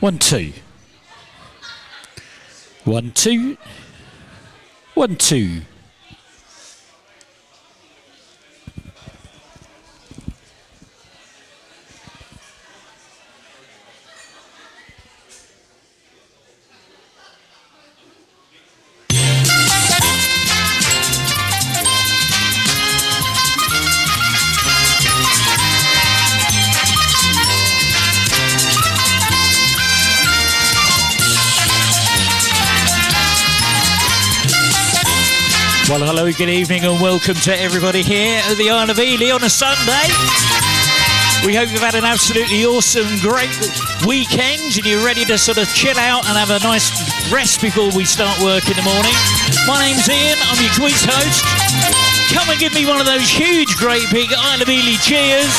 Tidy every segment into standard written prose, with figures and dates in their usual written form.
1, 2. 1, 2. 1, 2. Well, hello, good evening, and welcome to everybody here at the Isle of Ely on a Sunday. We hope you've had an absolutely awesome, great weekend, and you're ready to sort of chill out and have a nice rest before we start work in the morning. My name's Ian, I'm your quiz host. Come and give me one of those huge, great big Isle of Ely cheers.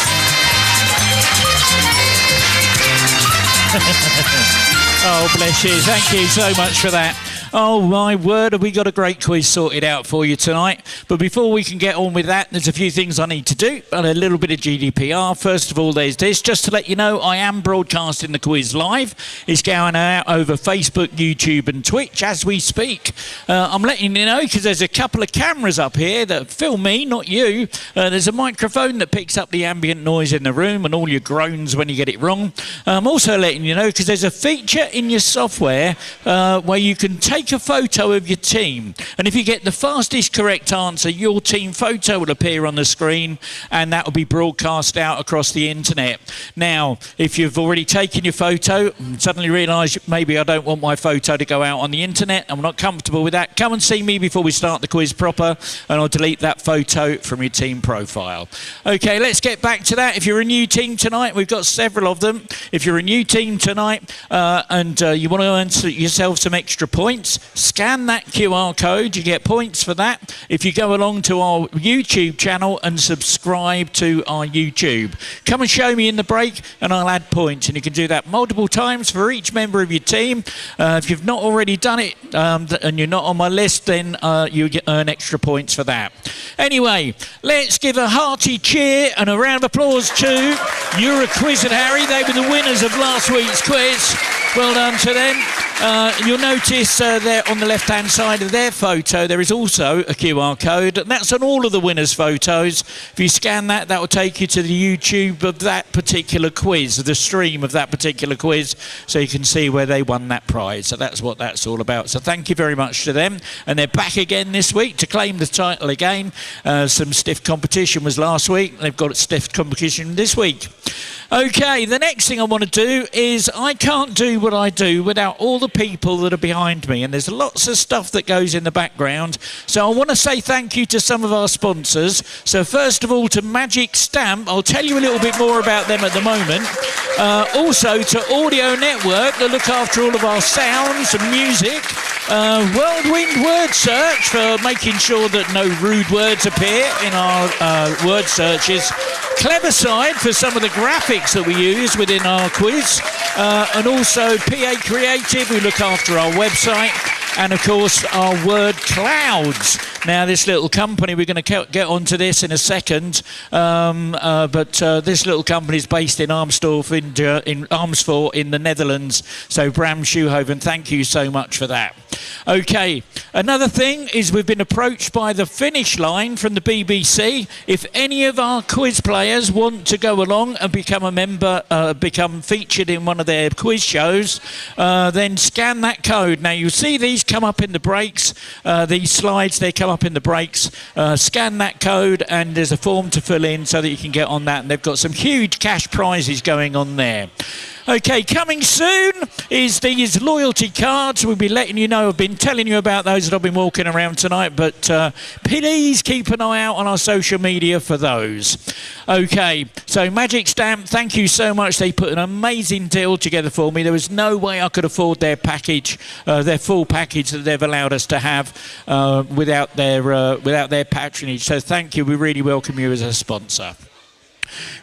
Oh, bless you. Thank you so much for that. Oh, my word, have we got a great quiz sorted out for you tonight. But before we can get on with that, there's a few things I need to do, and a little bit of GDPR. First of all, there's this. Just to let you know, I am broadcasting the quiz live. It's going out over Facebook, YouTube, and Twitch as we speak. I'm letting you know because there's a couple of cameras up here that film me, not you. There's a microphone that picks up the ambient noise in the room and all your groans when you get it wrong. I'm also letting you know because there's a feature in your software where you can take a photo of your team, and if you get the fastest correct answer, your team photo will appear on the screen, and that will be broadcast out across the internet. Now, if you've already taken your photo and suddenly realise maybe I don't want my photo to go out on the internet, I'm not comfortable with that, come and see me before we start the quiz proper, and I'll delete that photo from your team profile. Okay, let's get back to that. If you're a new team tonight, we've got several of them. If you're a new team tonight and you want to earn yourself some extra points, scan that QR code, you get points for that. If you go along to our YouTube channel and subscribe to our YouTube, come and show me in the break and I'll add points, and you can do that multiple times for each member of your team. If you've not already done it and you're not on my list, then you earn extra points for that. Anyway, let's give a hearty cheer and a round of applause to YerAQuizzardHarry. They were the winners of last week's quiz. Well done to them. You'll notice there on the left-hand side of their photo, there is also a QR code, and that's on all of the winners' photos. If you scan that, that will take you to the YouTube of that particular quiz, the stream of that particular quiz, so you can see where they won that prize. So that's what that's all about. So thank you very much to them. And they're back again this week to claim the title again. Some stiff competition was last week. They've got a stiff competition this week. Okay, the next thing I want to do is I can't do what I do without all the people that are behind me, and there's lots of stuff that goes in the background. So I want to say thank you to some of our sponsors. So first of all, to Magic Stamp. I'll tell you a little bit more about them at the moment. Also to Audio Network, that look after all of our sounds and music. Whirlwind Word Search for making sure that no rude words appear in our word searches. Cleverside for some of the graphics that we use within our quiz, and also PA Creative, who look after our website, and of course our Wordclouds. Now this little company, we're going to get onto this in a second, but this little company is based in Amersfoort in the Netherlands, so Bram Schuhoven, thank you so much for that. Okay, another thing is we've been approached by the Finish Line from the BBC. If any of our quiz players want to go along and become a member, become featured in one of their quiz shows, then scan that code. Now you'll see these come up in the breaks, these slides, they come up in the breaks. Scan that code and there's a form to fill in so that you can get on that, and they've got some huge cash prizes going on there. Okay, coming soon is these loyalty cards. We'll be letting you know. I've been telling you about those that I've been walking around tonight, but please keep an eye out on our social media for those. Okay, so Magic Stamp, thank you so much. They put an amazing deal together for me. There was no way I could afford their package, their full package that they've allowed us to have without their patronage. So thank you. We really welcome you as a sponsor.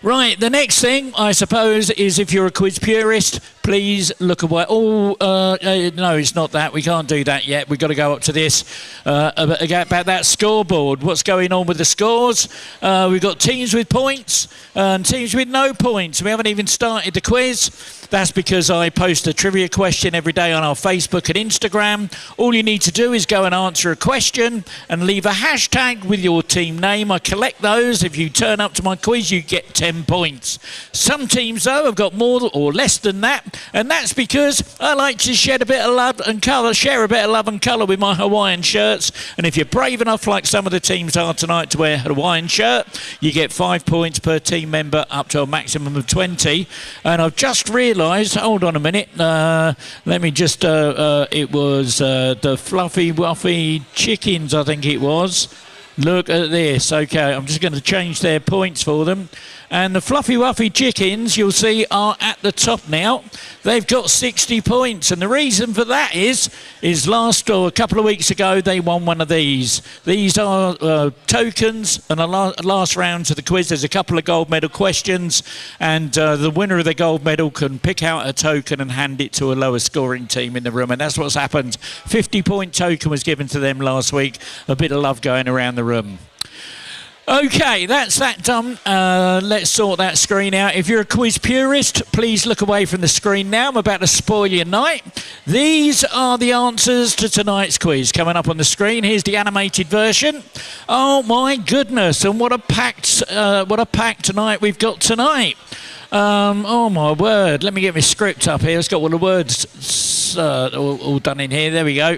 Right, the next thing, I suppose, is if you're a quiz purist, please look away. Oh, no, it's not that. We can't do that yet. We've got to go up to this about that scoreboard. What's going on with the scores? We've got teams with points and teams with no points. We haven't even started the quiz. That's because I post a trivia question every day on our Facebook and Instagram. All you need to do is go and answer a question and leave a hashtag with your team name. I collect those. If you turn up to my quiz, you get 10 points. Some teams, though, have got more or less than that, and that's because I like to share a bit of love and colour with my Hawaiian shirts. And if you're brave enough, like some of the teams are tonight, to wear a Hawaiian shirt, you get 5 points per team member, up to a maximum of 20. And I've just realised, hold on a minute, let me just, it was the Fluffy Wuffy Chickens, I think it was. Look at this. Okay, I'm just going to change their points for them. And the Fluffy Wuffy Chickens, you'll see, are at the top now. They've got 60 points. And the reason for that is a couple of weeks ago, they won one of these. These are tokens. And the last round of the quiz, there's a couple of gold medal questions. And the winner of the gold medal can pick out a token and hand it to a lower scoring team in the room. And that's what's happened. 50-point token was given to them last week. A bit of love going around the room. Okay, that's that done. Let's sort that screen out. If you're a quiz purist, please look away from the screen now. I'm about to spoil your night. These are the answers to tonight's quiz coming up on the screen. Here's the animated version. Oh my goodness, and what a packed tonight we've got tonight. Oh my word, let me get my script up here. It's got all the words all done in here. There we go.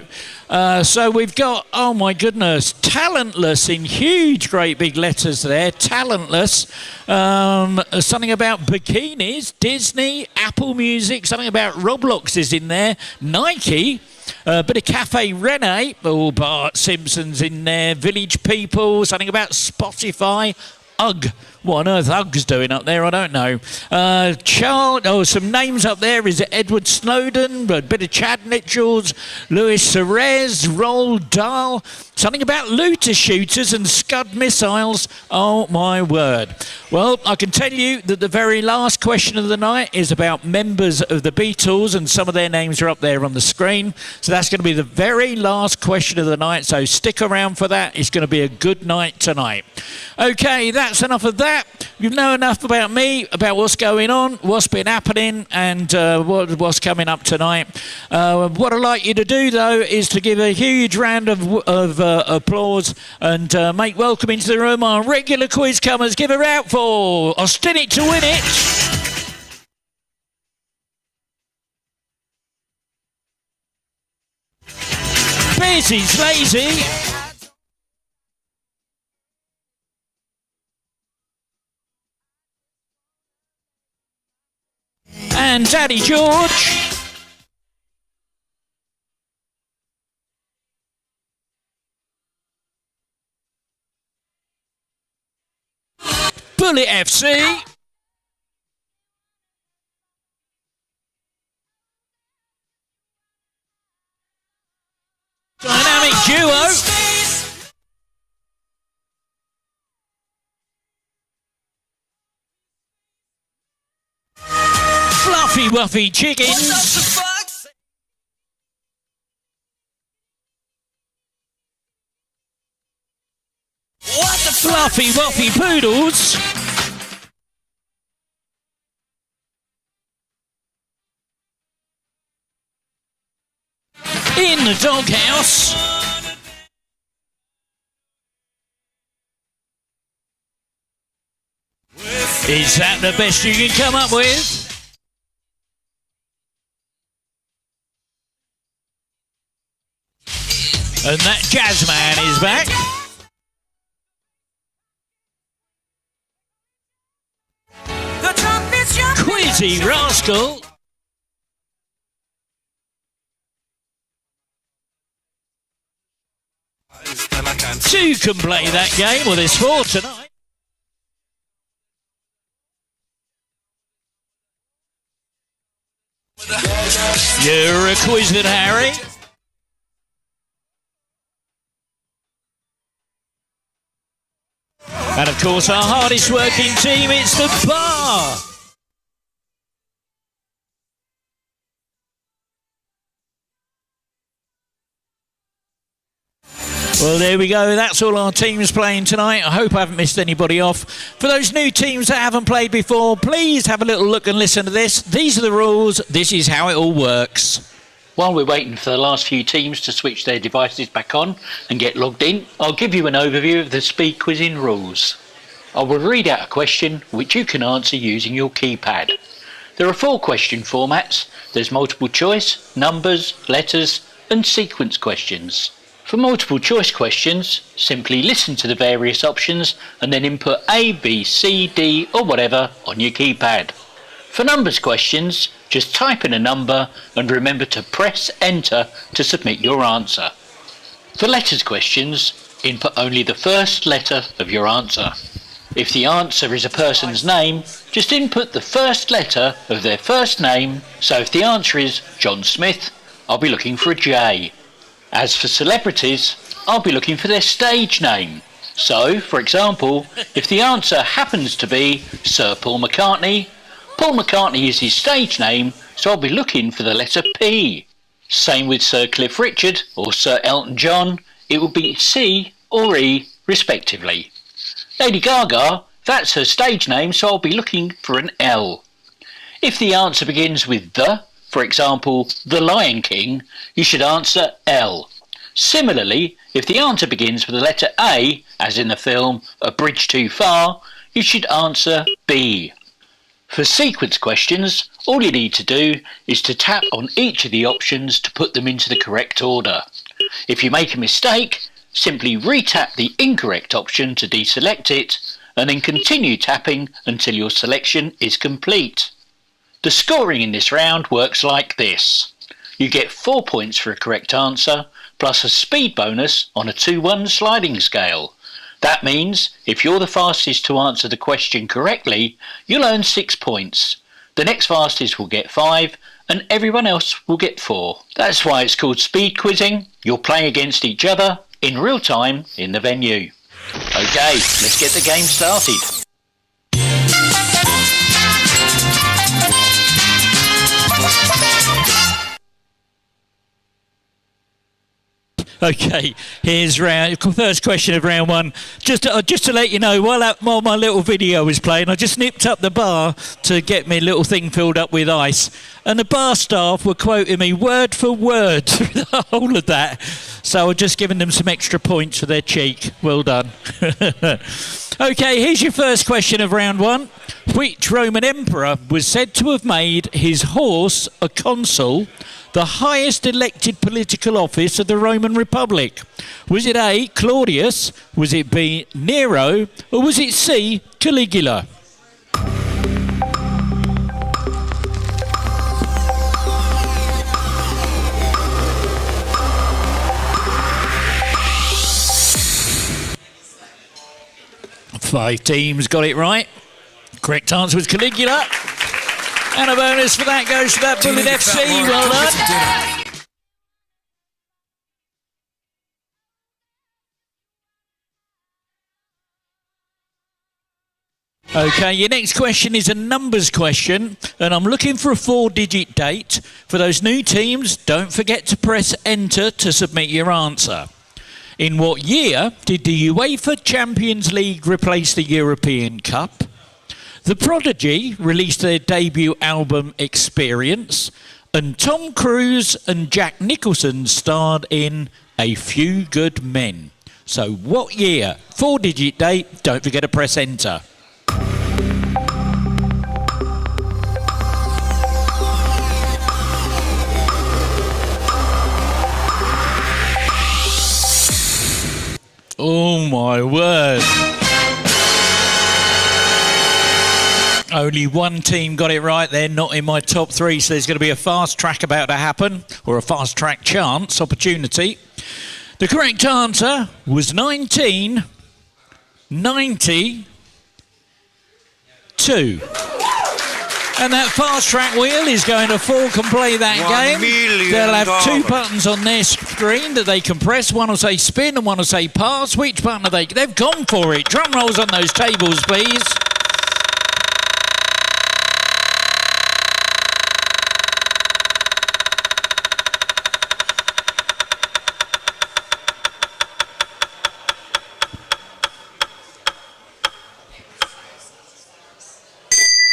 So we've got, oh my goodness, talentless in huge great big letters there, talentless. Something about bikinis, Disney, Apple Music, something about Roblox is in there, Nike. Bit of Cafe Rene, Bart Simpson's in there, Village People, something about Spotify, UGG. What on earth UGG's doing up there? I don't know. Some names up there. Is it Edward Snowden? A bit of Chad Mitchells, Luis Suarez, Roald Dahl. Something about looter shooters and Scud missiles. Oh, my word. Well, I can tell you that the very last question of the night is about members of the Beatles, and some of their names are up there on the screen. So that's going to be the very last question of the night, so stick around for that. It's going to be a good night tonight. Okay, that's enough of that. You know enough about me, about what's going on, what's been happening, and what's coming up tonight. What I'd like you to do, though, is to give a huge round of applause and make welcome into the room our regular quiz comers. Give her out for Austin to win it. Busy's lazy. And Daddy George. Bullet FC. Dynamic duo. Fluffy Wuffy Chickens. Fluffy Wuffy Poodles. In the doghouse. Is that the best you can come up with? And that jazz man is back. Quizzy Rascal. Two can play that game. Well, there's 4 tonight. YerAQuizzardHarry. And of course, our hardest working team, it's the bar. Well, there we go. That's all our teams playing tonight. I hope I haven't missed anybody off. For those new teams that haven't played before, please have a little look and listen to this. These are the rules. This is how it all works. While we're waiting for the last few teams to switch their devices back on and get logged in, I'll give you an overview of the speed quizzing rules. I will read out a question which you can answer using your keypad. There are 4 question formats. There's multiple choice, numbers, letters and sequence questions. For multiple choice questions, simply listen to the various options and then input A, B, C, D or whatever on your keypad. For numbers questions, just type in a number and remember to press enter to submit your answer. For letters questions, input only the first letter of your answer. If the answer is a person's name, just input the first letter of their first name. So if the answer is John Smith, I'll be looking for a J. As for celebrities, I'll be looking for their stage name. So, for example, if the answer happens to be Sir Paul McCartney, Paul McCartney is his stage name, so I'll be looking for the letter P. Same with Sir Cliff Richard or Sir Elton John, it will be C or E respectively. Lady Gaga, that's her stage name, so I'll be looking for an L. If the answer begins with the, for example, The Lion King, you should answer L. Similarly, if the answer begins with the letter A, as in the film A Bridge Too Far, you should answer B. For sequence questions, all you need to do is to tap on each of the options to put them into the correct order. If you make a mistake, simply re-tap the incorrect option to deselect it, and then continue tapping until your selection is complete. The scoring in this round works like this. You get 4 points for a correct answer, plus a speed bonus on a 2-1 sliding scale. That means if you're the fastest to answer the question correctly, you'll earn 6 points. The next fastest will get 5, and everyone else will get 4. That's why it's called speed quizzing. You'll play against each other in real time in the venue. Okay, let's get the game started. Okay, here's first question of round 1. Just to let you know, while my little video was playing, I just nipped up the bar to get my little thing filled up with ice, and the bar staff were quoting me word for word through the whole of that. So I've just given them some extra points for their cheek. Well done. Okay, here's your first question of round 1. Which Roman emperor was said to have made his horse a consul, the highest elected political office of the Roman Republic? Was it A, Claudius, was it B, Nero, or was it C, Caligula? Five teams got it right. Correct answer was Caligula. And a bonus for that goes to that Bullet FC. Well done. Okay, your next question is a numbers question, and I'm looking for a 4-digit date. For those new teams, don't forget to press enter to submit your answer. In what year did the UEFA Champions League replace the European Cup? The Prodigy released their debut album Experience, and Tom Cruise and Jack Nicholson starred in A Few Good Men. So what year? 4-digit date, don't forget to press enter. Oh my word. Only one team got it right. They're not in my top 3, so there's going to be a fast track about to happen, or a fast track chance, opportunity. The correct answer was 1992. And that fast track wheel is going to fork and play that game. They'll have 2 buttons on their screen that they can press. One will say spin and one will say pass. Which button are they? They've gone for it. Drum rolls on those tables, please.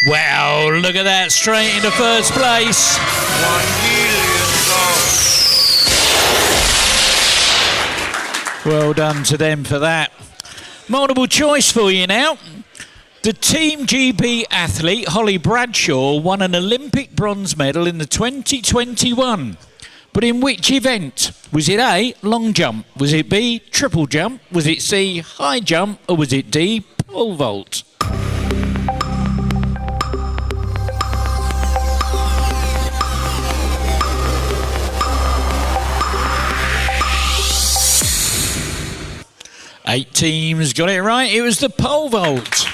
Wow, look at that, straight into first place. Well done to them for that. Multiple choice for you now. The Team GB athlete Holly Bradshaw won an Olympic bronze medal in the 2021. But in which event? Was it A, long jump? Was it B, triple jump? Was it C, high jump? Or was it D, pole vault? Eight teams got it right. It was the pole vault.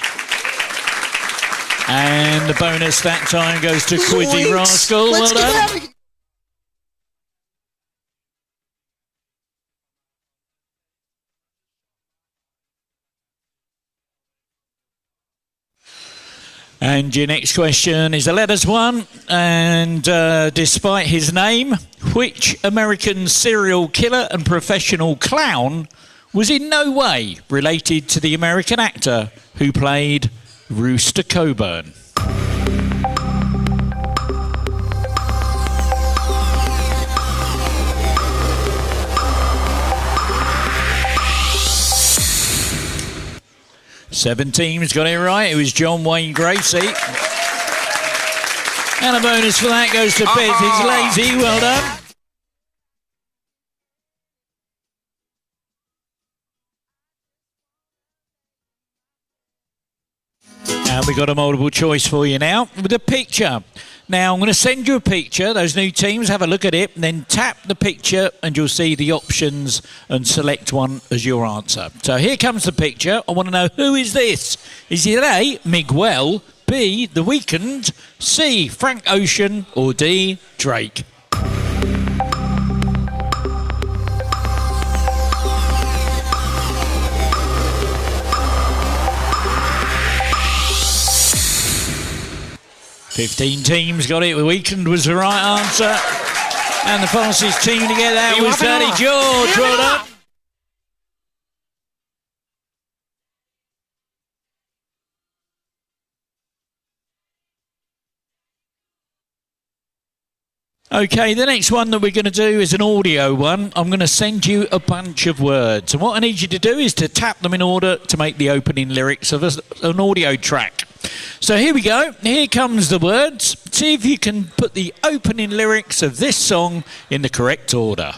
And the bonus that time goes to Quizzy Rascal. Well done. And your next question is the letters one. And despite his name, which American serial killer and professional clown was in no way related to the American actor who played Rooster Coburn? Seven teams got it right. It was John Wayne Gracie. And a bonus for that goes to Bez. It's lazy. Well done. And we got a multiple choice for you now with a picture. Now I'm going to send you a picture. Those new teams, have a look at it, and then tap the picture and you'll see the options and select one as your answer. So here comes the picture. I want to know, who is this? Is it A, Miguel, B, The Weeknd, C, Frank Ocean, or D, Drake? Fifteen teams got it. The Weeknd was the right answer. And the fastest team to get that was Daddy George. Well done. Okay, the next one that we're going to do is an audio one. I'm going to send you a bunch of words. And what I need you to do is to tap them in order to make the opening lyrics of an audio track. So here we go. Here comes the words. See if you can put the opening lyrics of this song in the correct order.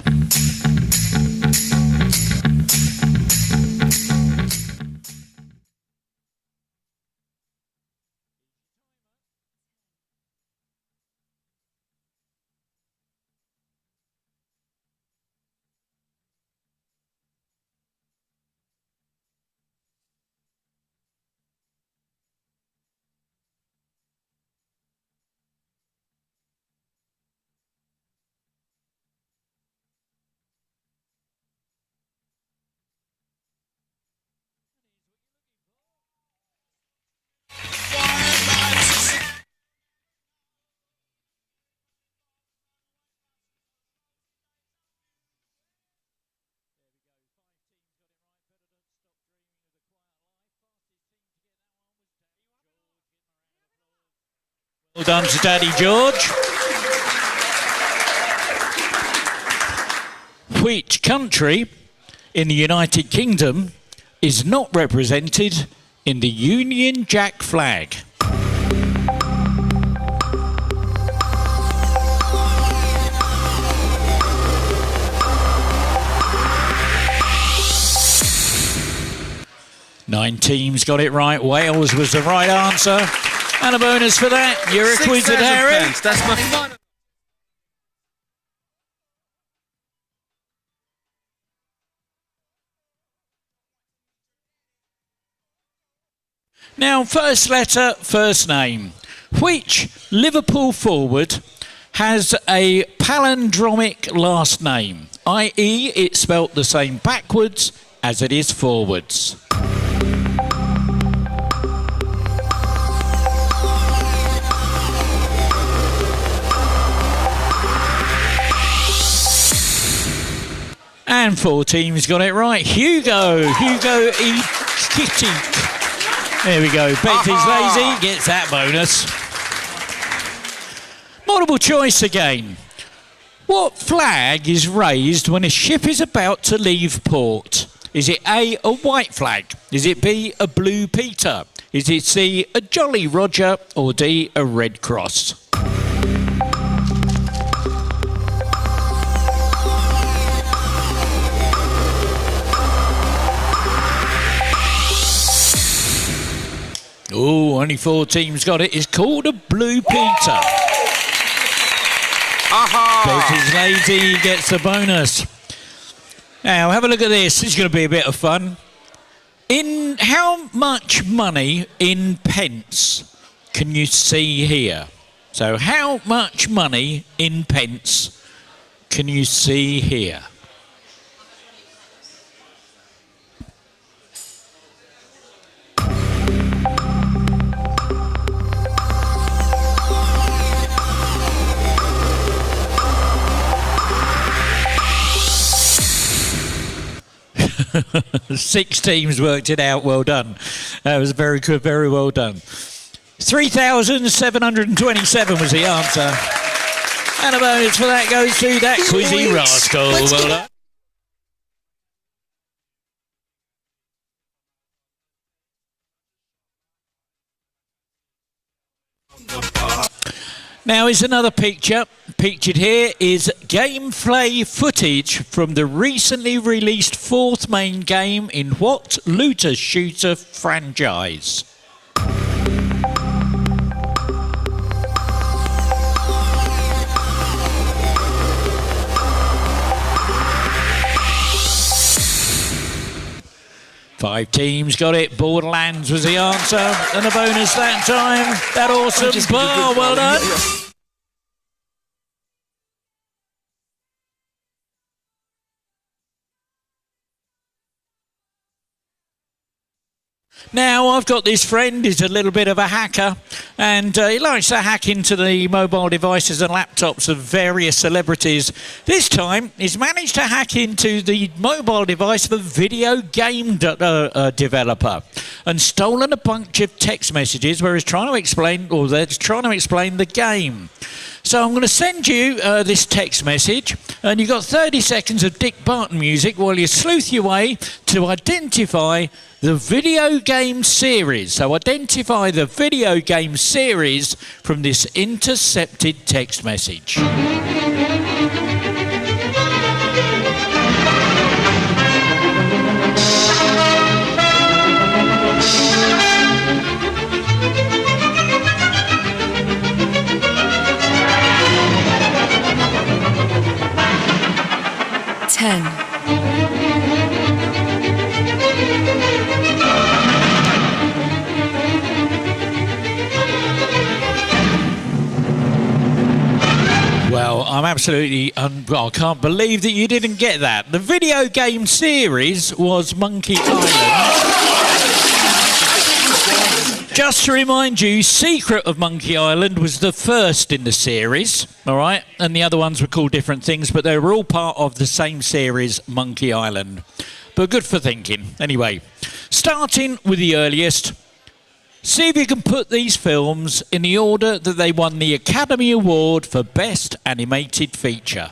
Well done to Daddy George. Which country in the United Kingdom is not represented in the Union Jack flag? Nine teams got it right. Wales was the right answer. And a bonus for that. YerAQuizzardHarry. That's my final. Now, first letter, first name. Which Liverpool forward has a palindromic last name, i.e. it's spelt the same backwards as it is forwards? And four teams got it right. Hugo E. Kitty. There we go. Betty's lazy, gets that bonus. Multiple choice again. What flag is raised when a ship is about to leave port? Is it A, a white flag? Is it B, a blue Peter? Is it C, a Jolly Roger? Or D, a red cross? Oh, only 4 teams got it. It's called a blue Peter. Betty's lazy gets the bonus. Now, have a look at this. This is going to be a bit of fun. In how much money in pence can you see here? So, how much money in pence can you see here? Six teams worked it out. Well done. That was very good. Very well done. 3,727 was the answer. And a bonus for that goes to that Quizzy Rascal. Well done. Now is another picture. Pictured here is gameplay footage from the recently released 4th main game in what looter shooter franchise? Five teams got it. Borderlands was the answer. And a bonus that time. That awesome bar. Well done. Now, I've got this friend, he's a little bit of a hacker, and he likes to hack into the mobile devices and laptops of various celebrities. This time, he's managed to hack into the mobile device of a video game developer and stolen a bunch of text messages where he's trying to explain, or they're trying to explain the game. So I'm going to send you this text message, and you've got 30 seconds of Dick Barton music while you sleuth your way to identify the video game series. So identify the video game series from this intercepted text message. 10. Well, I'm absolutely... I can't believe that you didn't get that. The video game series was Monkey Island. Just to remind you, Secret of Monkey Island was the first in the series, all right? And the other ones were called different things, but they were all part of the same series, Monkey Island. But good for thinking. Anyway, starting with the earliest, see if you can put these films in the order that they won the Academy Award for Best Animated Feature.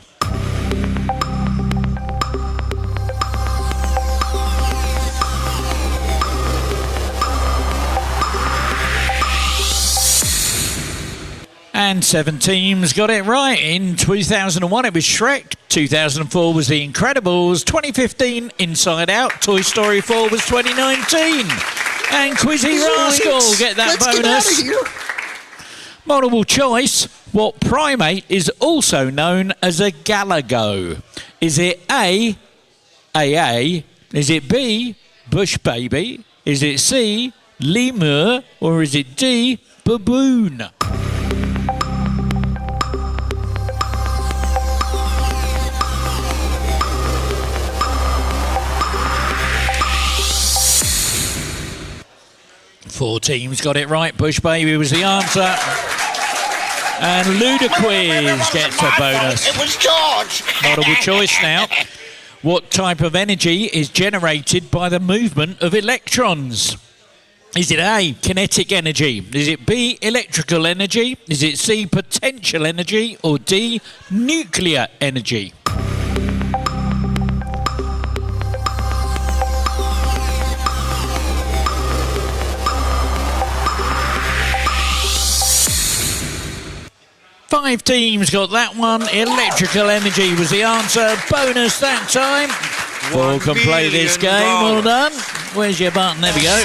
And 7 teams got it right. In 2001, it was Shrek. 2004 was The Incredibles. 2015, Inside Out. Toy Story 4 was 2019. And Quizzy Rascal, get that bonus. Get out of here. Multiple choice. What primate is also known as a galago? Is it A, AA? Is it B, bush baby? Is it C, lemur? Or is it D, baboon? Four teams got it right. Bush baby was the answer. And Ludaquiz gets a bonus. It was George. Multiple choice now. What type of energy is generated by the movement of electrons? Is it A, kinetic energy? Is it B, electrical energy? Is it C, potential energy? Or D, nuclear energy? Five teams got that one. Electrical energy was the answer. Bonus that time. Four can play this game. Well done. Where's your button? There we go.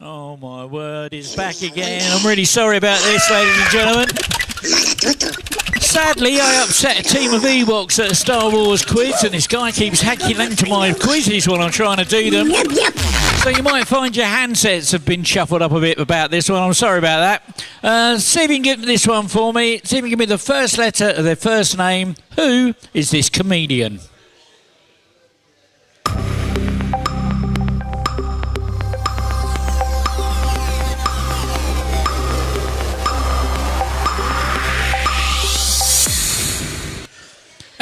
Oh my word, it's back again. I'm really sorry about this, ladies and gentlemen. Sadly, I upset a team of Ewoks at a Star Wars quiz, and this guy keeps hacking into my quizzes while I'm trying to do them. So you might find your handsets have been shuffled up a bit about this one. I'm sorry about that. See if you can get this one for me. See if you can give me the first letter of their first name. Who is this comedian?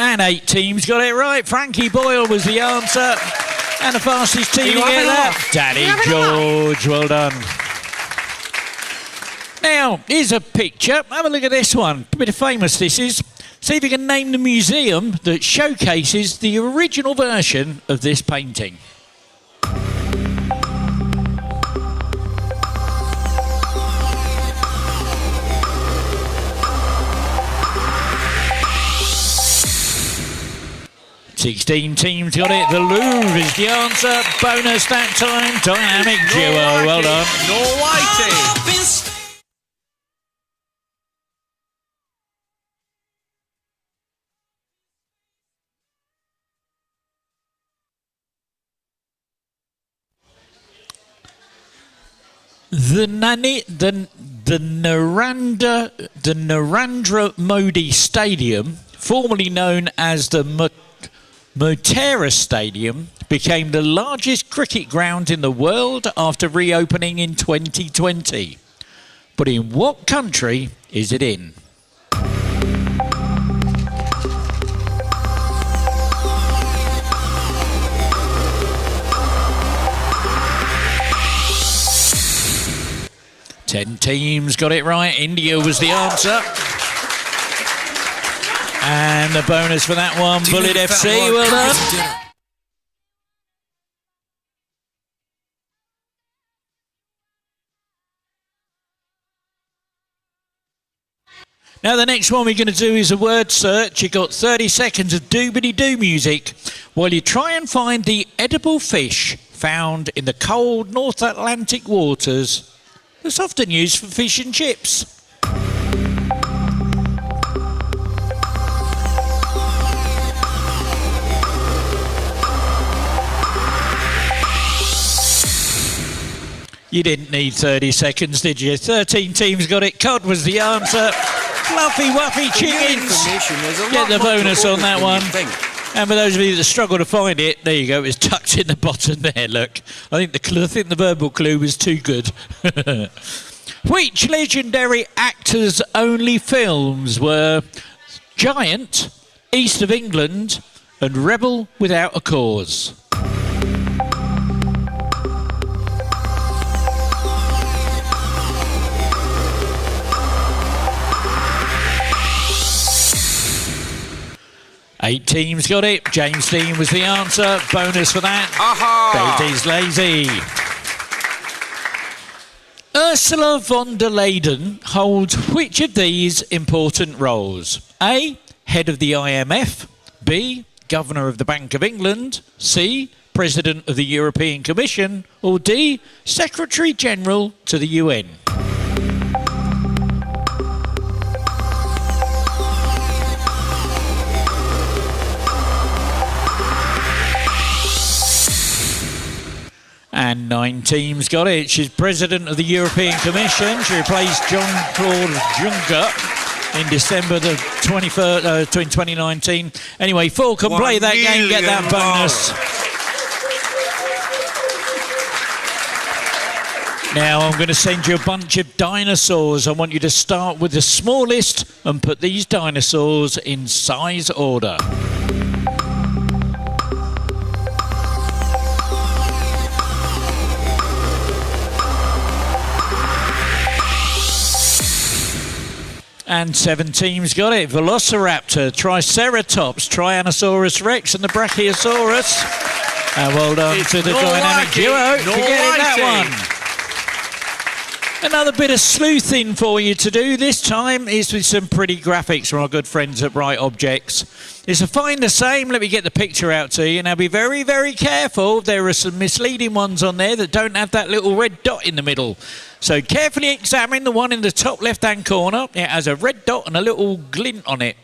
And 8 teams got it right. Frankie Boyle was the answer. And the fastest team to get that, Daddy George. Well done. Now, here's a picture. Have a look at this one. A bit famous this is. See if you can name the museum that showcases the original version of this painting. Sixteen teams got it. The Louvre is the answer. Bonus that time. Dynamic duo. Well done. No whitey. The Narendra Modi Stadium, formerly known as the Motera Stadium, became the largest cricket ground in the world after reopening in 2020. But in what country is it in? Ten teams got it right. India was the answer. And the bonus for that one, Bullet FC, well done. Now the next one we're going to do is a word search. You've got 30 seconds of doobity-doo music while you try and find the edible fish found in the cold North Atlantic waters that's often used for fish and chips. You didn't need 30 seconds, did you? 13 teams got it. Cod was the answer. Fluffy, wuffy chickens. Get the bonus on that one. And for those of you that struggle to find it, there you go. It's tucked in the bottom there, look. I think the verbal clue was too good. Which legendary actors-only films were Giant, East of England, and Rebel Without a Cause? Eight teams got it. James Dean was the answer. Bonus for that. Baby's lazy. Ursula von der Leyen holds which of these important roles? A, head of the IMF. B, governor of the Bank of England. C, president of the European Commission. Or D, secretary general to the UN. And 9 teams got it. She's president of the European Commission. She replaced Jean-Claude Juncker in December the 23rd, 2019. Anyway, 4 can play that game, get that bonus. Now I'm going to send you a bunch of dinosaurs. I want you to start with the smallest and put these dinosaurs in size order. And 7 teams got it. Velociraptor, Triceratops, Tyrannosaurus Rex and the Brachiosaurus. Well done to the dynamic duo for getting that one. Another bit of sleuthing for you to do. This time is with some pretty graphics from our good friends at Bright Objects. It's a find the same. Let me get the picture out to you. Now be very, very careful. There are some misleading ones on there that don't have that little red dot in the middle. So carefully examine the one in the top left-hand corner. It has a red dot and a little glint on it.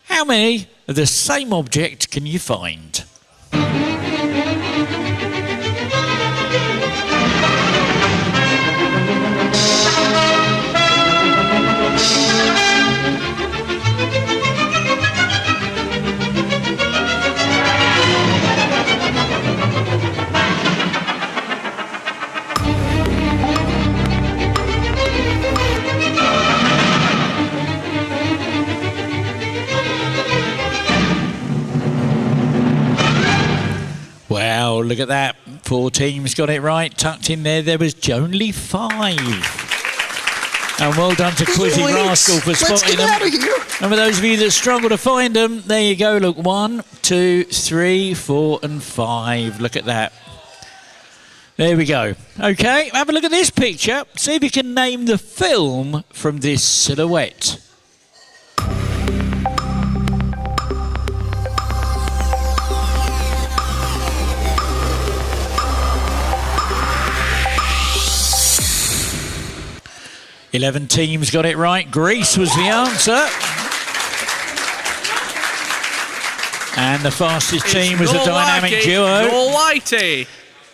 How many of the same object can you find? Wow, look at that. 4 teams got it right. Tucked in there was only 5. And well done to Quizzy Rascal for spotting them. And for those of you that struggle to find them, there you go. Look, 1, 2, 3, 4 and 5. Look at that. There we go. Okay, have a look at this picture. See if you can name the film from this silhouette. Eleven teams got it right. Greece was the answer. And the fastest team was a dynamic duo. Whitey.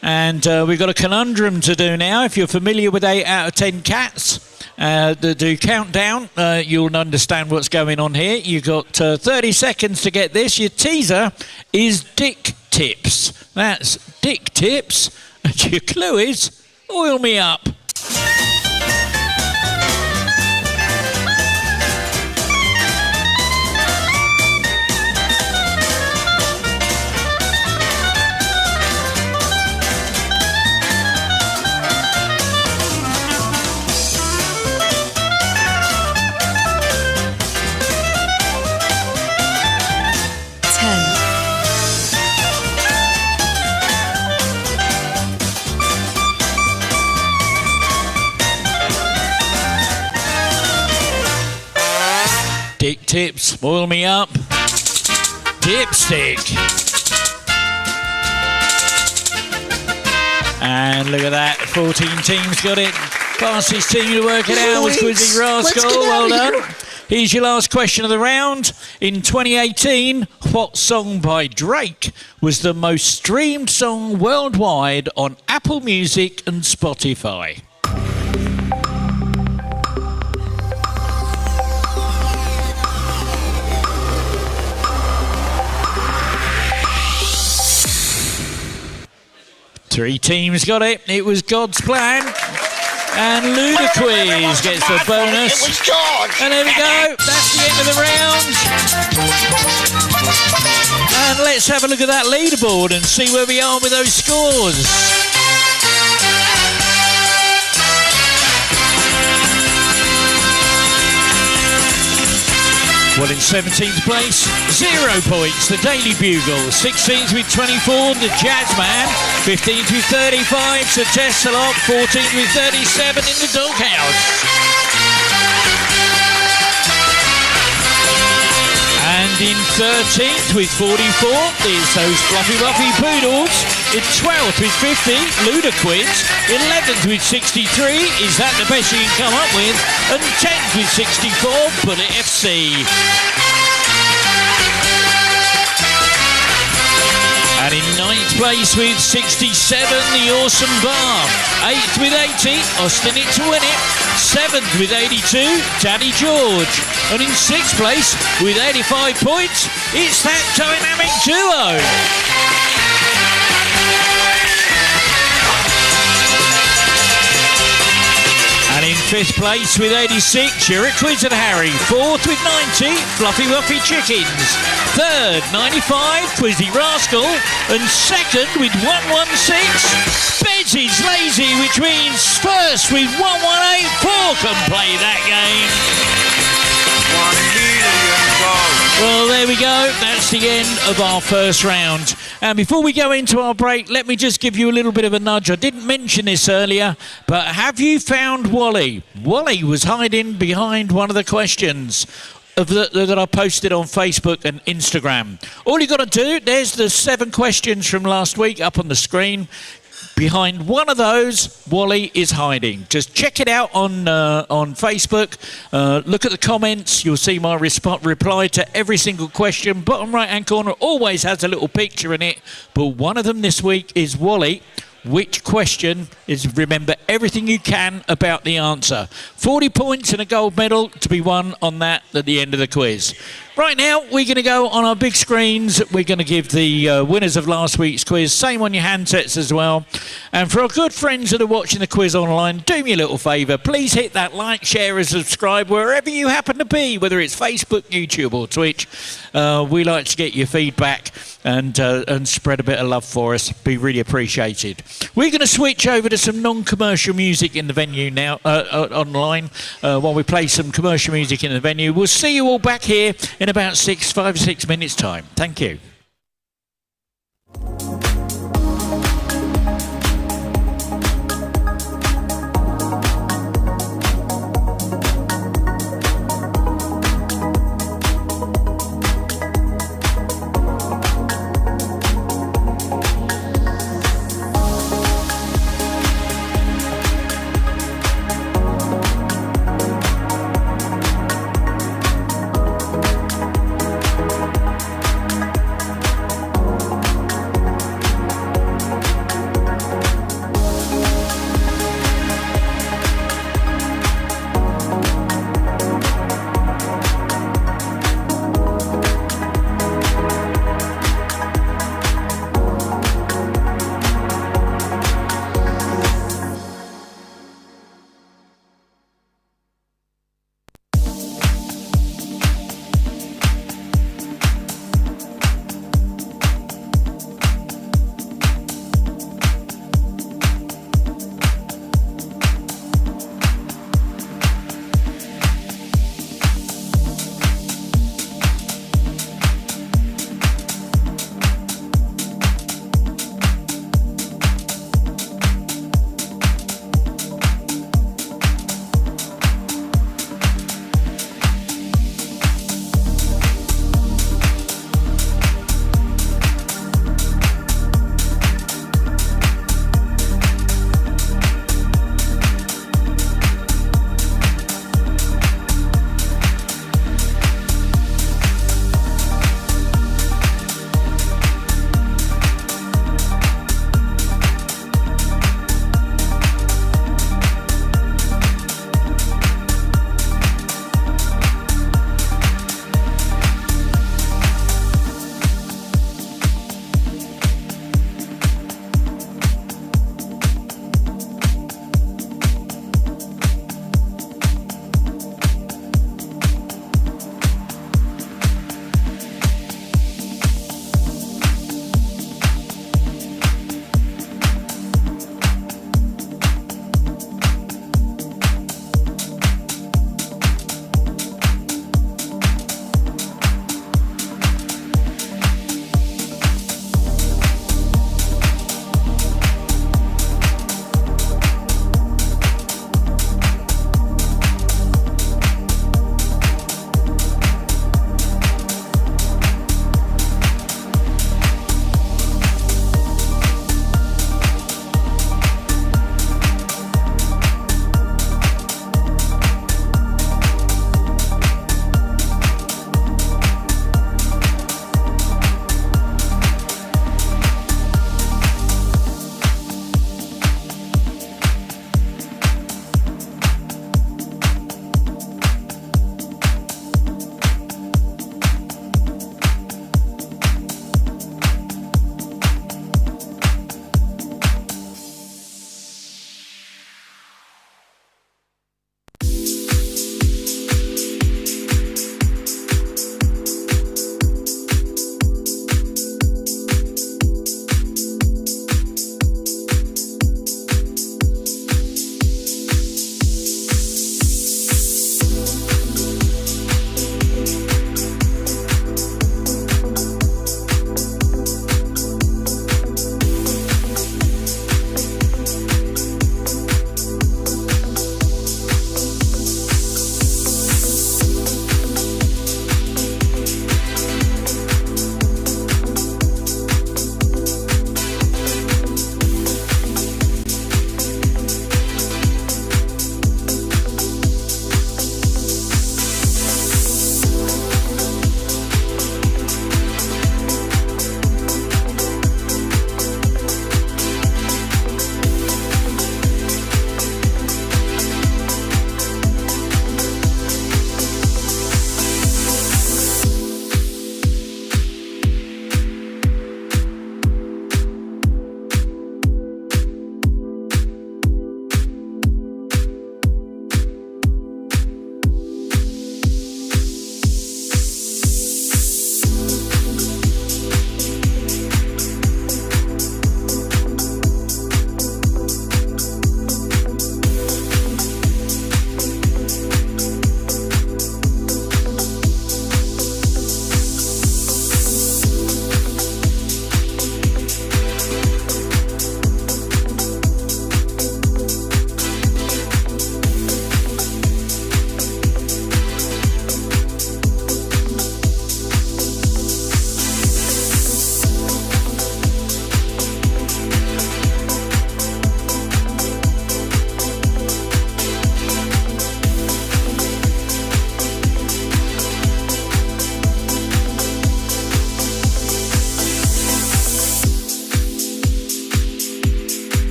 And we've got a conundrum to do now. If you're familiar with 8 out of 10 cats, that do countdown, you'll understand what's going on here. You've got 30 seconds to get this. Your teaser is Dick Tips. That's Dick Tips. And your clue is Oil Me Up. Dick Tips, Oil Me Up, Dipstick. And look at that, 14 teams got it. Fastest team to work it out was Quizzy Rascal, well done. Here's your last question of the round. In 2018, what song by Drake was the most streamed song worldwide on Apple Music and Spotify? Three teams got it. It was God's Plan. And Ludacris gets the bonus. It was George. And there we go. That's the end of the round. And let's have a look at that leaderboard and see where we are with those scores. Well, in 17th place, 0 points, the Daily Bugle. 16th with 24, the Jazzman. 15th with 35, Sir Tessalot. 14th with 37 in the Doghouse. And in 13th with 44, is those Fluffy Ruffy Poodles. In 12th with 50, Ludacris. 11th with 63, is that the best you can come up with? And 10th with 64, Bullet FC. And in 9th place with 67, The Awesome Bar. 8th with 80, Austin It to Win It. 7th with 82, Daddy George. And in 6th place with 85 points, it's that dynamic duo. Fifth place with 86, YerAQuizzardHarry. Fourth with 90, Fluffy Wuffy Chickens. Third, 95, Quizzy Rascal. And second with 116, Bezzy's Lazy, which means first with 1184 can play that game. 1 million votes. Well, there we go. That's the end of our first round. And before we go into our break, let me just give you a little bit of a nudge. I didn't mention this earlier, but have you found Wally? Wally was hiding behind one of the questions that I posted on Facebook and Instagram. All you got to do, there's the 7 questions from last week up on the screen. Behind one of those, Wally is hiding. Just check it out on Facebook. Look at the comments. You'll see my reply to every single question. Bottom right-hand corner always has a little picture in it. But one of them this week is Wally. Which question is remember everything you can about the answer. 40 points and a gold medal to be won on that at the end of the quiz. Right now, we're going to go on our big screens. We're going to give the winners of last week's quiz. Same on your handsets as well. And for our good friends that are watching the quiz online, do me a little favour. Please hit that like, share and subscribe wherever you happen to be, whether it's Facebook, YouTube or Twitch. We like to get your feedback and spread a bit of love for us. Be really appreciated. We're going to switch over to some non-commercial music in the venue now, online, while we play some commercial music in the venue. We'll see you all back here in about 5 or 6 minutes' time. Thank you.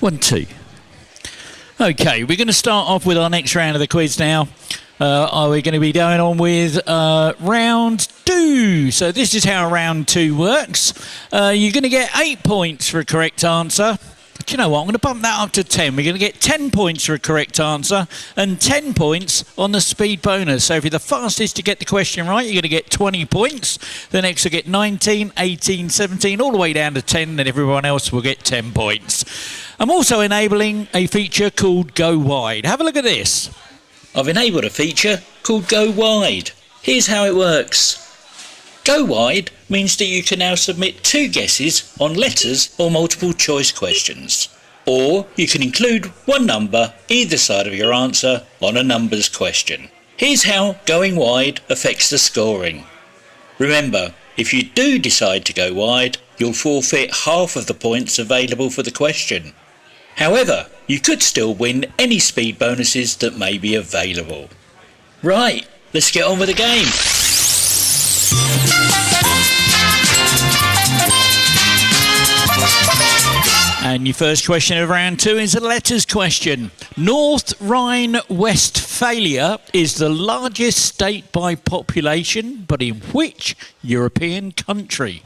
1, 2. Okay, we're going to start off with our next round of the quiz now. We're going to be going on with round 2. So this is how round 2 works. You're going to get 8 points for a correct answer. Do you know what? I'm going to bump that up to 10. We're going to get 10 points for a correct answer and 10 points on the speed bonus. So if you're the fastest to get the question right, you're going to get 20 points. The next will get 19, 18, 17, all the way down to 10. Then everyone else will get 10 points. I'm also enabling a feature called Go Wide. Have a look at this. I've enabled a feature called Go Wide. Here's how it works. Go Wide means that you can now submit 2 guesses on letters or multiple choice questions. Or you can include 1 number either side of your answer on a numbers question. Here's how going wide affects the scoring. Remember, if you do decide to go wide, you'll forfeit half of the points available for the question. However, you could still win any speed bonuses that may be available. Right, let's get on with the game. And your first question of round 2 is a letters question. North Rhine-Westphalia is the largest state by population, but in which European country?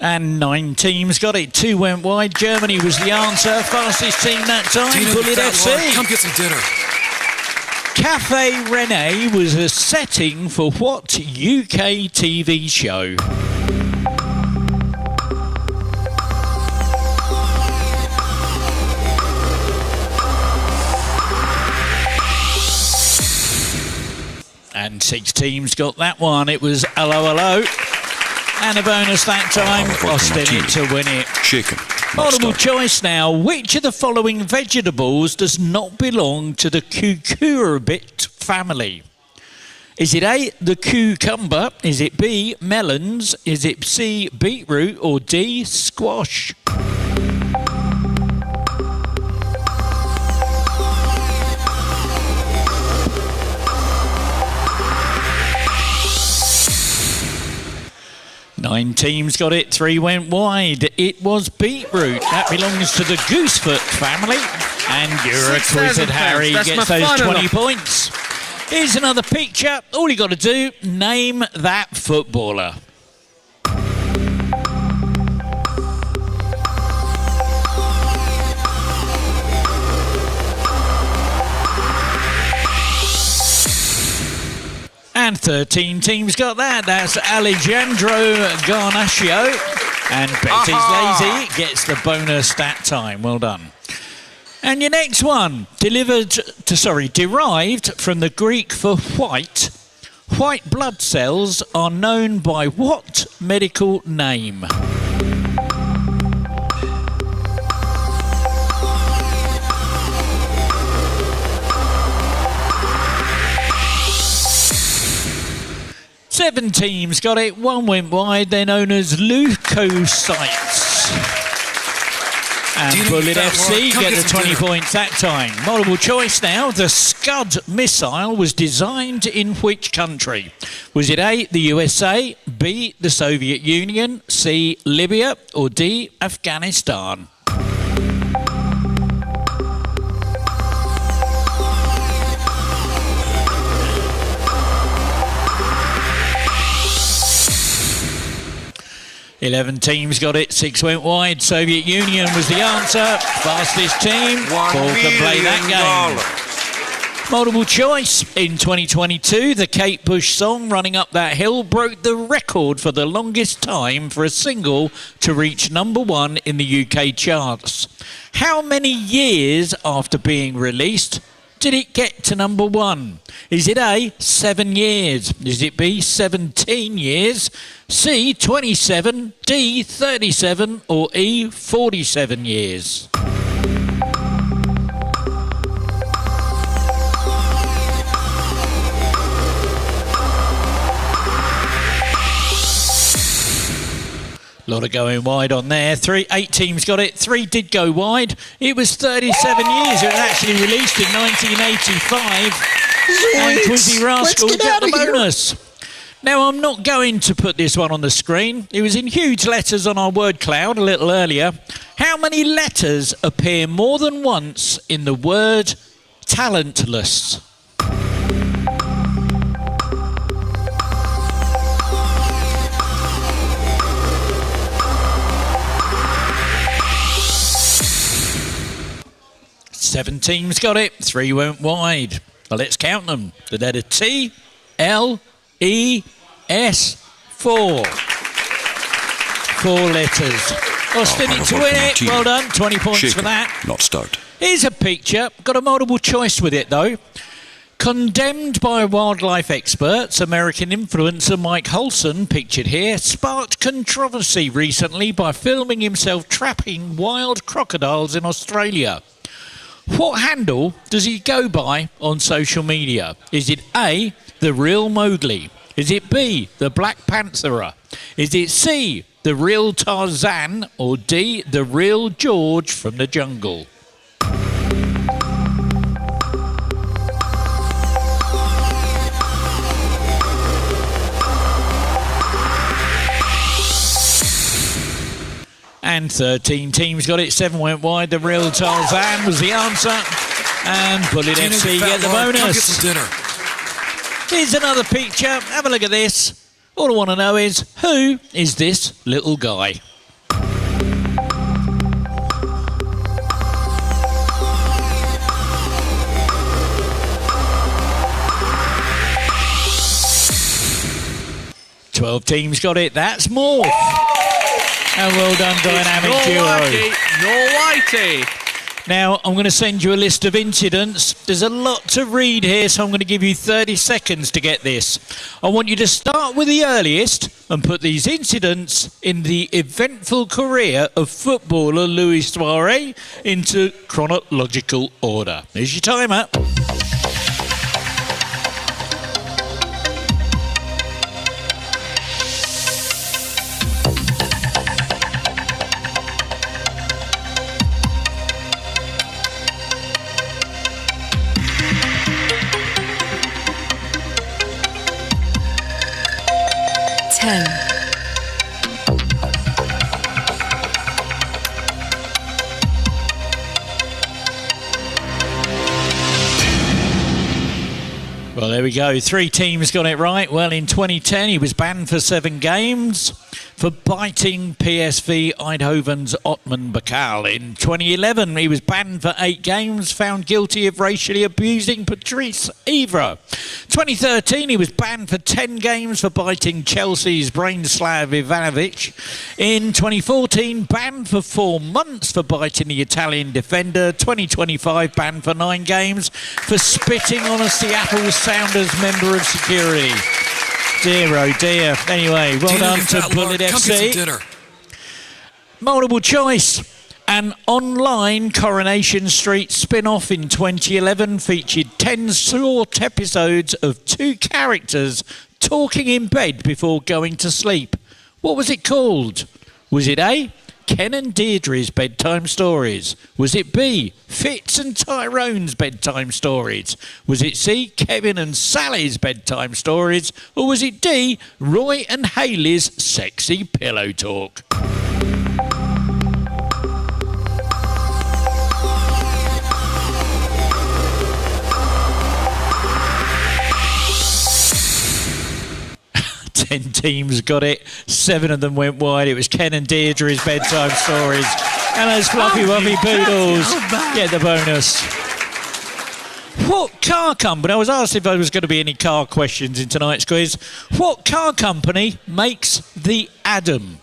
And 9 teams got it. 2 went wide. Germany was the answer. Fastest team that time. Bullet FC. Come get some dinner. Cafe Rene was a setting for what UK TV show? And 6 teams got that one. It was Hello Hello. And a bonus that time, Austin it to win it. Chicken. Multiple choice now. Which of the following vegetables does not belong to the cucurbit family? Is it A, the cucumber? Is it B, melons? Is it C, beetroot? Or D, squash? Nine teams got it, 3 went wide. It was beetroot. That belongs to the goosefoot family. And YerAQuizzardHarry gets those 20 points. Here's another picture. All you got to do, name that footballer. And 13 teams got that. That's Alejandro Garnacio. And Betty's Lazy gets the bonus that time. Well done. And your next one, derived from the Greek for white. White blood cells are known by what medical name? Seven teams got it, 1 went wide. They're known as leukocytes. And Bullet FC get the 20 points that time. Multiple choice now. The Scud missile was designed in which country? Was it A, the USA, B, the Soviet Union, C, Libya, or D, Afghanistan? Eleven teams got it, 6 went wide. Soviet Union was the answer. Fastest team. Paul can play that game. Multiple choice. In 2022, the Kate Bush song Running Up That Hill broke the record for the longest time for a single to reach #1 in the UK charts. How many years after being released did it get to #1? Is it A, 7 years? Is it B, 17 years? C, 27, D, 37, or E, 47 years? A lot of going wide on there. 8 teams got it. 3 did go wide. It was 37 years. It was actually released in 1985. And Quizzy Rascal get the bonus. Now, I'm not going to put this one on the screen. It was in huge letters on our word cloud a little earlier. How many letters appear more than once in the word talentless? Seven teams got it. 3 went wide. Well, let's count them. The letter T, L, E, S, 4. 4 letters. Austin to win it. Well done. 20 points for that. Not start. Here's a picture. Got a multiple choice with it, though. Condemned by wildlife experts, American influencer Mike Holson, pictured here, sparked controversy recently by filming himself trapping wild crocodiles in Australia. What handle does he go by on social media? Is it A, The Real Mowgli? Is it B, The Black Pantherer? Is it C, The Real Tarzan? Or D, The Real George from the Jungle? And 13 teams got it. 7 went wide. The Real Tarzan was the answer. And Bullet FC get the bonus. Here's another picture. Have a look at this. All I want to know is, who is this little guy? Twelve teams got it. That's more. And well done, Dynamic Duo. No whitey. Now, I'm going to send you a list of incidents. There's a lot to read here, so I'm going to give you 30 seconds to get this. I want you to start with the earliest and put these incidents in the eventful career of footballer Luis Suarez into chronological order. Here's your timer. Well, there we go. 3 teams got it right. Well, in 2010, he was banned for 7 games for biting PSV Eindhoven's Otman Bakal. In 2011, he was banned for 8 games, found guilty of racially abusing Patrice Evra. 2013, he was banned for 10 games for biting Chelsea's Branislav Ivanovic. In 2014, banned for 4 months for biting the Italian defender. 2025, banned for 9 games for spitting on a Seattle Sounders member of security. Dear, oh dear. Anyway, well done to Bullet FC. Multiple choice. An online Coronation Street spin-off in 2011 featured 10 short episodes of 2 characters talking in bed before going to sleep. What was it called? Was it A, Ken and Deirdre's Bedtime Stories? Was it B, Fitz and Tyrone's Bedtime Stories? Was it C, Kevin and Sally's Bedtime Stories? Or was it D, Roy and Hayley's Sexy Pillow Talk? Ten teams got it. 7 of them went wide. It was Ken and Deirdre's Bedtime Stories. And those fluffy wuffy poodles get the bonus. What car company? I was asked if there was going to be any car questions in tonight's quiz. What car company makes the Adam?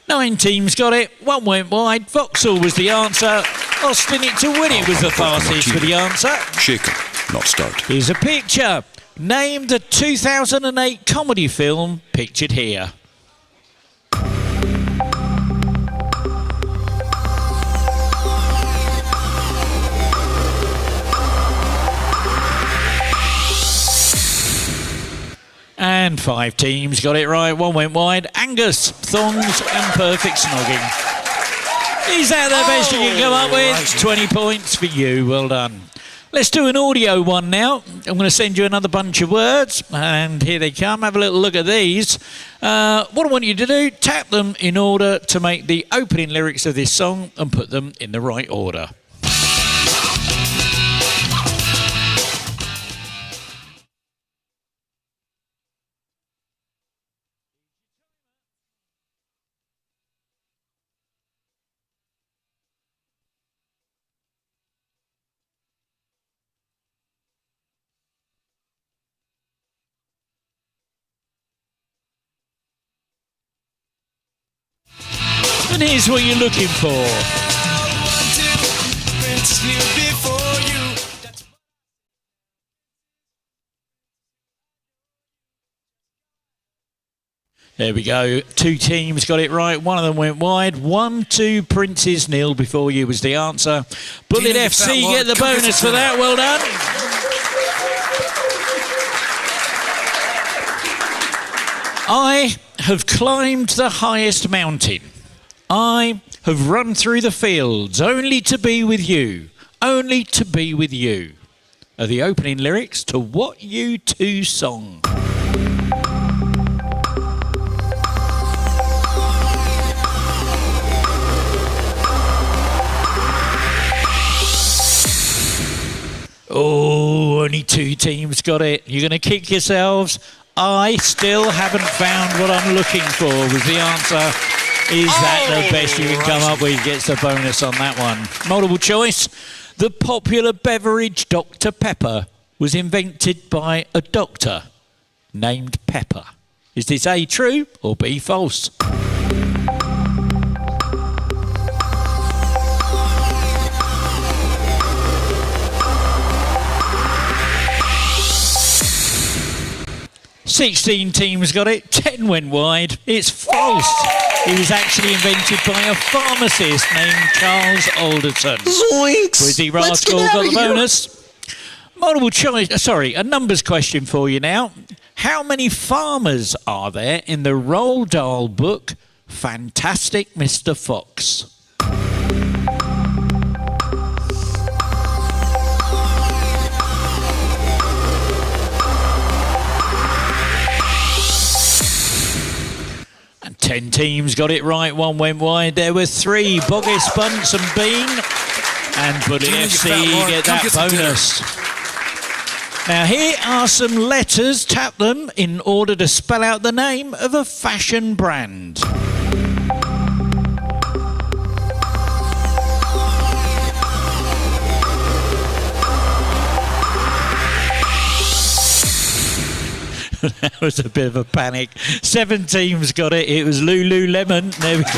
Nine teams got it. 1 went wide. Vauxhall was the answer. Austin it to win it was the fastest for the answer. Shaken, not start. Here's a picture. Name the 2008 comedy film pictured here. And 5 teams got it right. 1 went wide. Angus, thongs and perfect snogging. Is that the best you can come up with? 20 points for you. Well done. Let's do an audio one now. I'm going to send you another bunch of words, and here they come. Have a little look at these. What I want you to do, tap them in order to make the opening lyrics of this song and put them in the right order. And here's what you're looking for. There we go. 2 teams got it right. One of them went wide. 1-2 Princes nil before you was the answer. Bullet FC get the bonus for that. Well done. I have climbed the highest mountain. I have run through the fields only to be with you. Only to be with you. Are the opening lyrics to what U2 song? Oh, only 2 teams got it. You're going to kick yourselves. I still haven't found what I'm looking for was the answer. Is that the best you can come up with? Gets the bonus on that one. Multiple choice. The popular beverage Dr. Pepper was invented by a doctor named Pepper. Is this A, true, or B, false? Sixteen teams got it. 10 went wide. It's false. It was actually invented by a pharmacist named Charles Alderton. Zoinks! Quizzy Rascal got the bonus. Multiple choice. Sorry, a numbers question for you now. How many farmers are there in the Roald Dahl book Fantastic Mr. Fox? And 10 teams got it right. 1 went wide. There were 3. Boggis, Bunce and Bean. And Bullet FC get that bonus. Now here are some letters. Tap them in order to spell out the name of a fashion brand. That was a bit of a panic. 7 teams got it. It was Lululemon. There we go.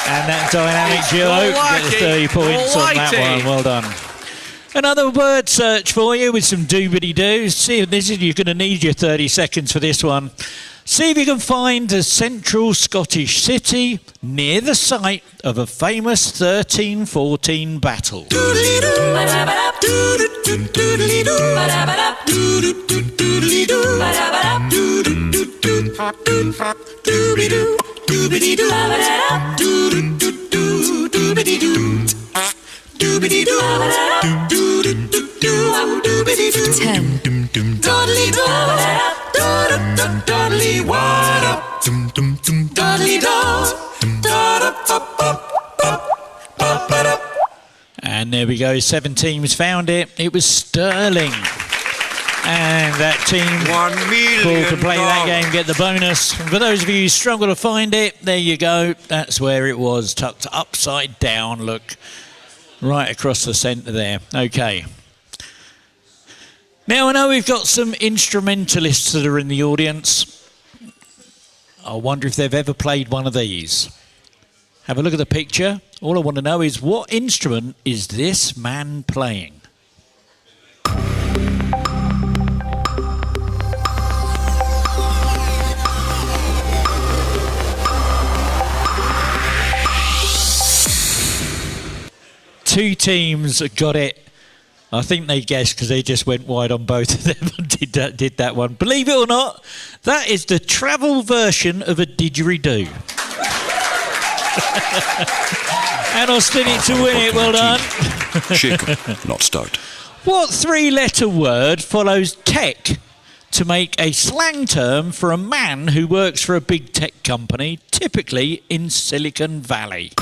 And that dynamic duo get the 30 points on that one. Well done. Another word search for you with some doobity-doos. See if this is, you're going to need your 30 seconds for this one. See if you can find a central Scottish city near the site of a famous 1314 battle. And there we go, 7 teams found it. It was Stirling. And that team who can play that game get the bonus. And for those of you who struggle to find it, there you go. That's where it was, tucked upside down. Look, right across the centre there. Okay. Now I know we've got some instrumentalists that are in the audience. I wonder if they've ever played one of these. Have a look at the picture. All I want to know is, what instrument is this man playing? Two teams got it. I think they guessed because they just went wide on both of them and did that one. Believe it or not, that is the travel version of a didgeridoo. And I still need to win it. Well done. Shaken, not start. What three-letter word follows tech to make a slang term for a man who works for a big tech company, typically in Silicon Valley?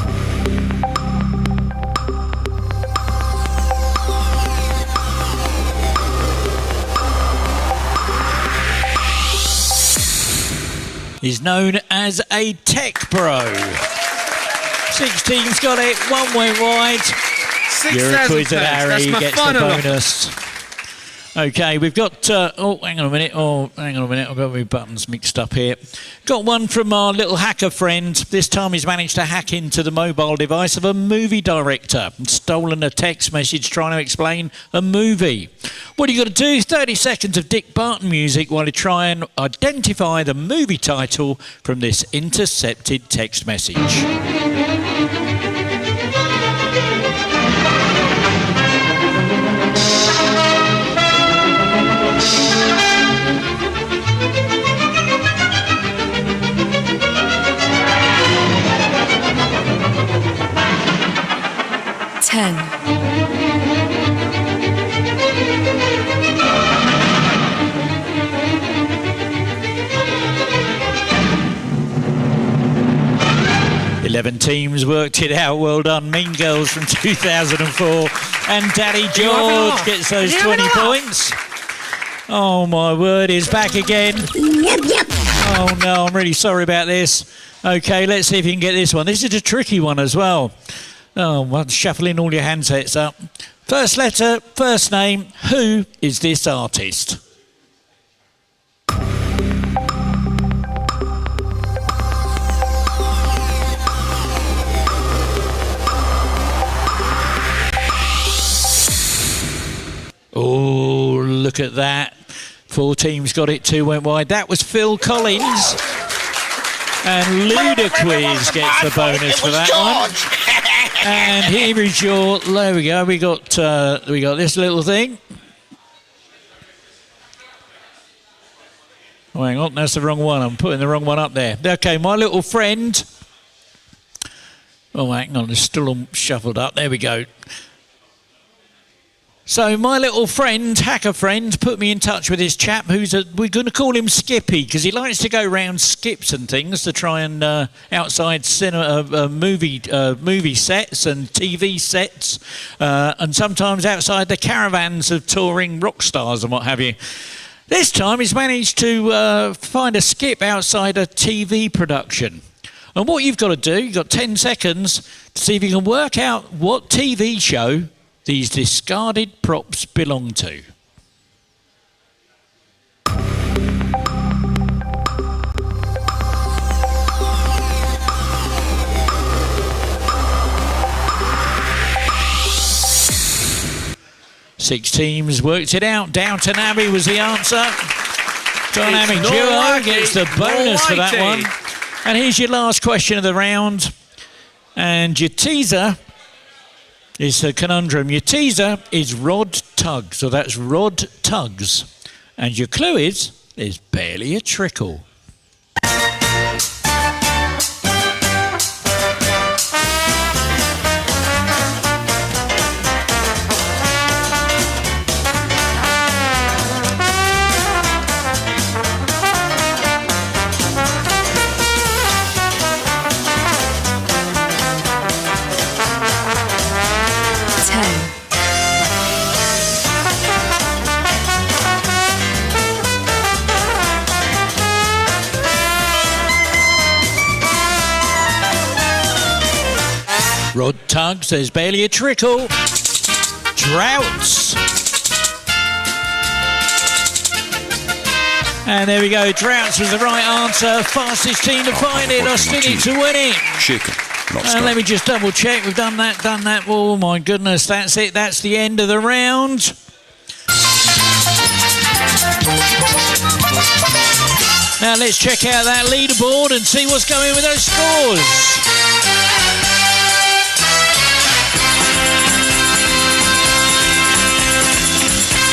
Is known as a tech bro. 6 teams got it, 1 went wide. YerAQuizzardHarry gets the bonus. Okay, we've got... hang on a minute. I've got my buttons mixed up here. Got one from our little hacker friend. This time he's managed to hack into the mobile device of a movie director and stolen a text message trying to explain a movie. What you got to do? 30 seconds of Dick Barton music while you try and identify the movie title from this intercepted text message. 10. 11 teams worked it out. Well done. Mean Girls from 2004. And Daddy George gets those 20 points. Oh, my word, is back again. Oh, no, I'm really sorry about this. OK, let's see if you can get this one. This is a tricky one as well. Oh, well, shuffling all your handsets up. First letter, first name. Who is this artist? Oh, look at that. 4 teams got it, 2 went wide. That was Phil Collins. And Ludaquiz gets the bonus for that one. And here is your... There we go. We got this little thing. Oh, hang on. That's the wrong one. I'm putting the wrong one up there. Okay, my little friend... Oh, hang on. It's still all shuffled up. There we go. So my little friend, hacker friend, put me in touch with this chap who's we're going to call him Skippy because he likes to go round skips and things to try and outside cinema, movie sets and TV sets and sometimes outside the caravans of touring rock stars and what have you. This time he's managed to find a skip outside a TV production. And what you've got to do, you've got 10 seconds to see if you can work out what TV show these discarded props belong to. Six teams worked it out. Downton Abbey was the answer. Dynamic Duo gets the bonus for that one. And here's your last question of the round. And your teaser is a conundrum. Your teaser is Rod Tuggs, so that's Rod Tuggs. And your clue is barely a trickle. Rod Tuggs, there's barely a trickle. Droughts. And there we go, Droughts was the right answer. Fastest team to find it. I still need to win it. Shaken, not and let me just double check. We've done that. Oh my goodness, that's it. That's the end of the round. Now let's check out that leaderboard and see what's going with those scores.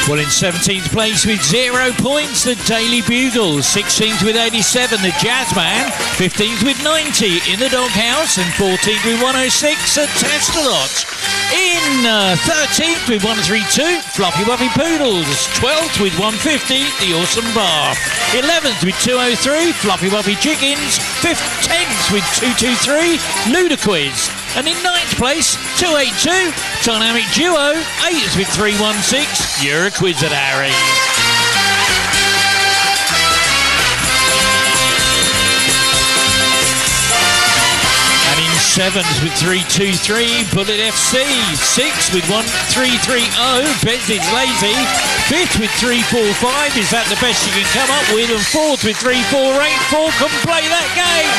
Well, in 17th place with 0 points, the Daily Bugle. 16th with 87, the Jazzman. 15th with 90 in the Doghouse. And 14th with 106, a Testalot. In 13th with 132, Floppy Wuffy Poodles. 12th with 150, the Awesome Bar. 11th with 203, Floppy Wuffy Chickens. 10th with 223, Ludaquiz. And in 9th place, 282, Dynamic Duo. 8th with 316, YerAQuizzardHarry. And in 7th with 323, Bullet FC. 6th with 1330, Bez is Lazy. 5th with 345, is that the best you can come up with? And 4th with 348, 4 can play that game.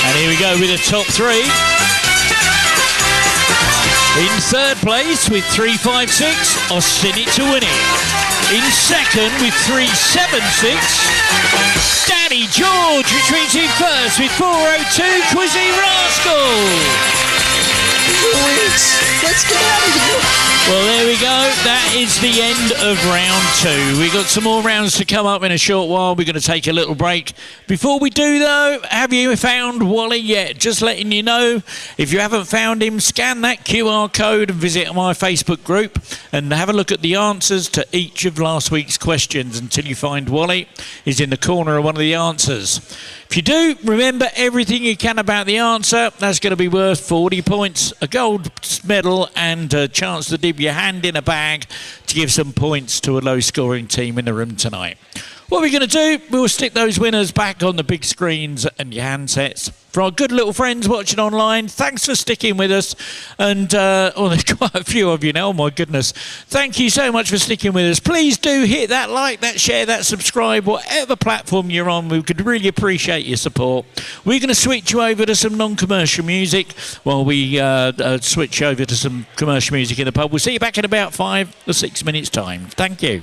And here we go with the top 3. In 3rd place with 356, I'll Sin It to Win It. In 2nd with 376, Daddy George retreats in 1st with 402, Quizzy Rascal. Let's get out of here. Well, there we go. That is the end of round 2. We've got some more rounds to come up in a short while. We're going to take a little break. Before we do, though, have you found Wally yet? Just letting you know, if you haven't found him, scan that QR code and visit my Facebook group and have a look at the answers to each of last week's questions until you find Wally. He's in the corner of one of the answers. If you do, remember everything you can about the answer. That's going to be worth 40 points, a gold medal and a chance to dip your hand in a bag to give some points to a low-scoring team in the room tonight. What we're going to do, we'll stick those winners back on the big screens and your handsets. For our good little friends watching online, thanks for sticking with us. And there's quite a few of you now, oh my goodness. Thank you so much for sticking with us. Please do hit that like, that share, that subscribe, whatever platform you're on. We could really appreciate your support. We're going to switch you over to some non-commercial music while we switch over to some commercial music in the pub. We'll see you back in about 5 or 6 minutes' time. Thank you.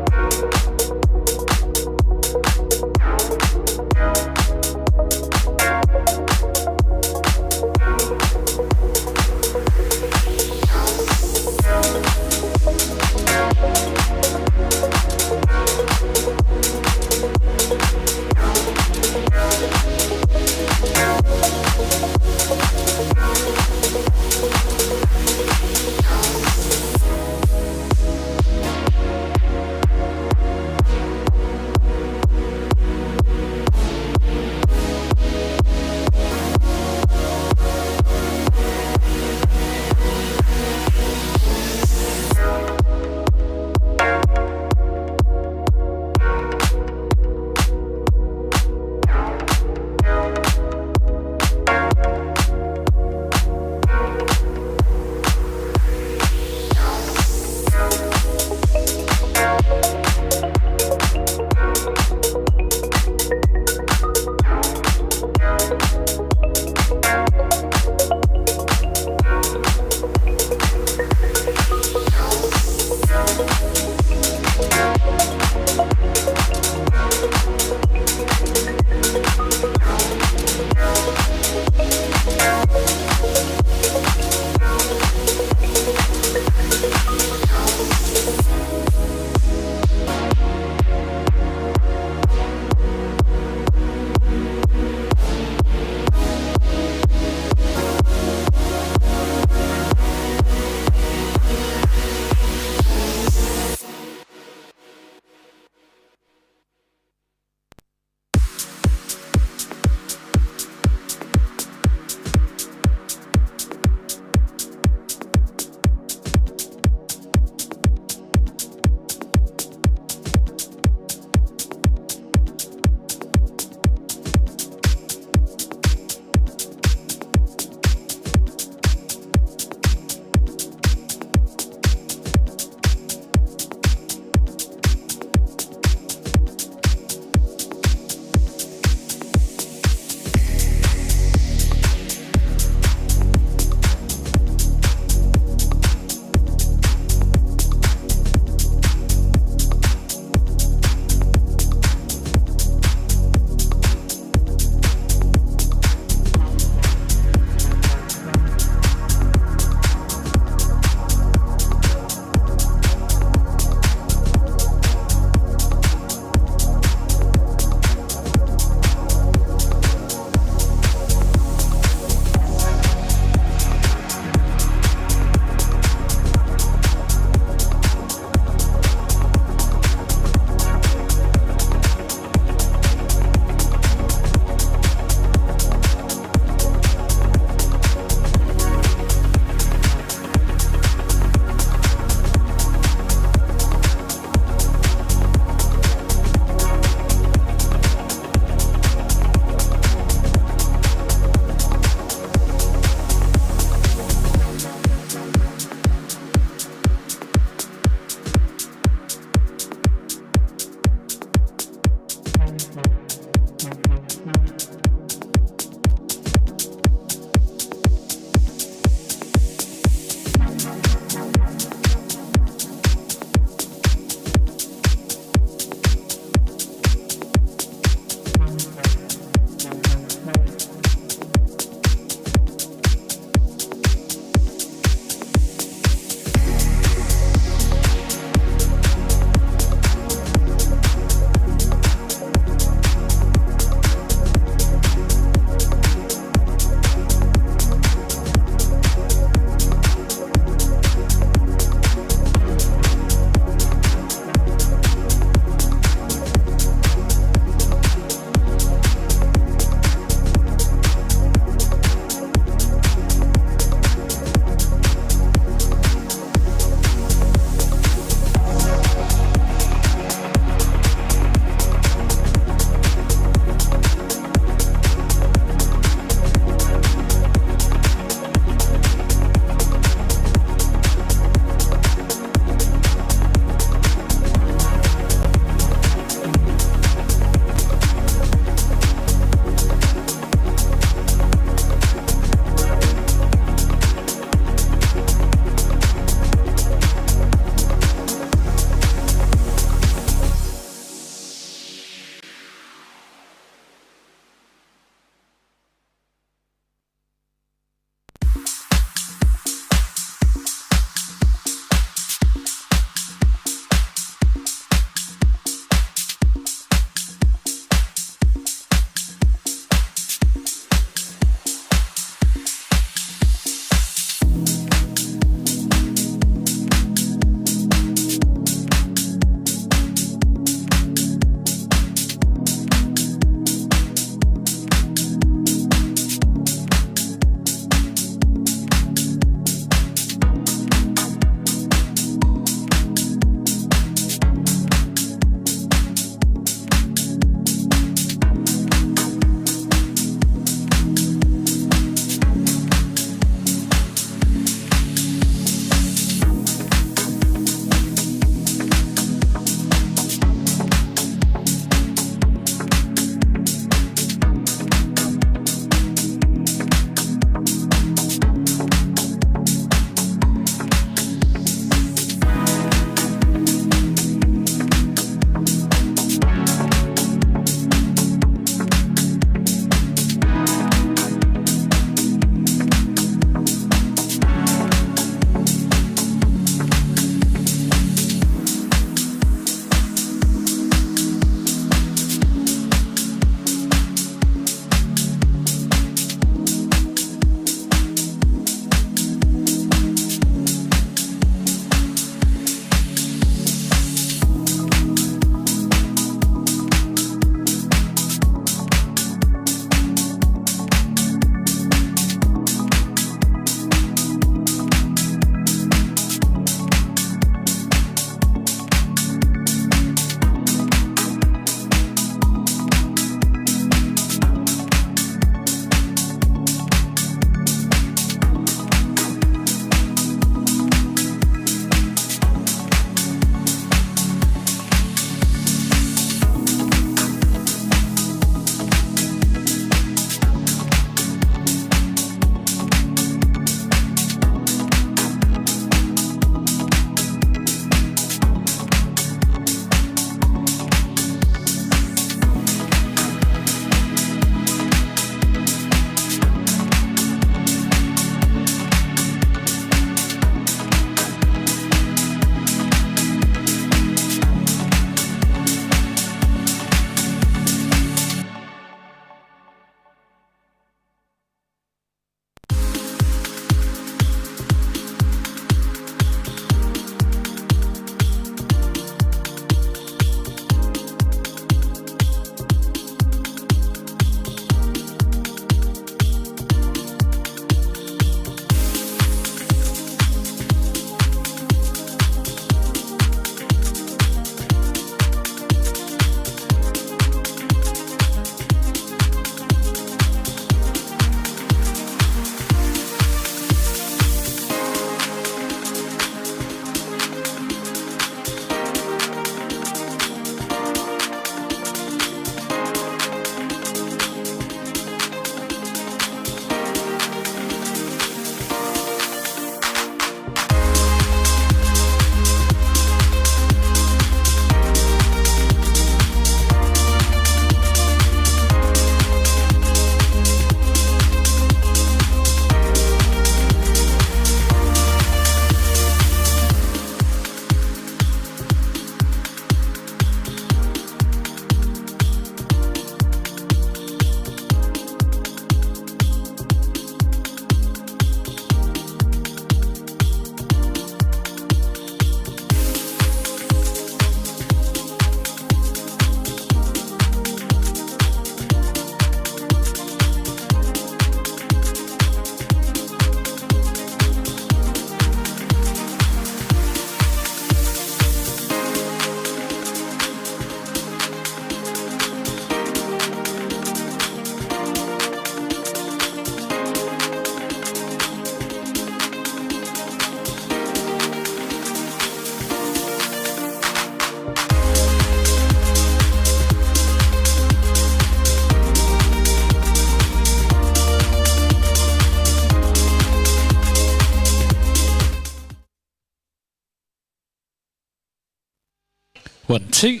1, 2.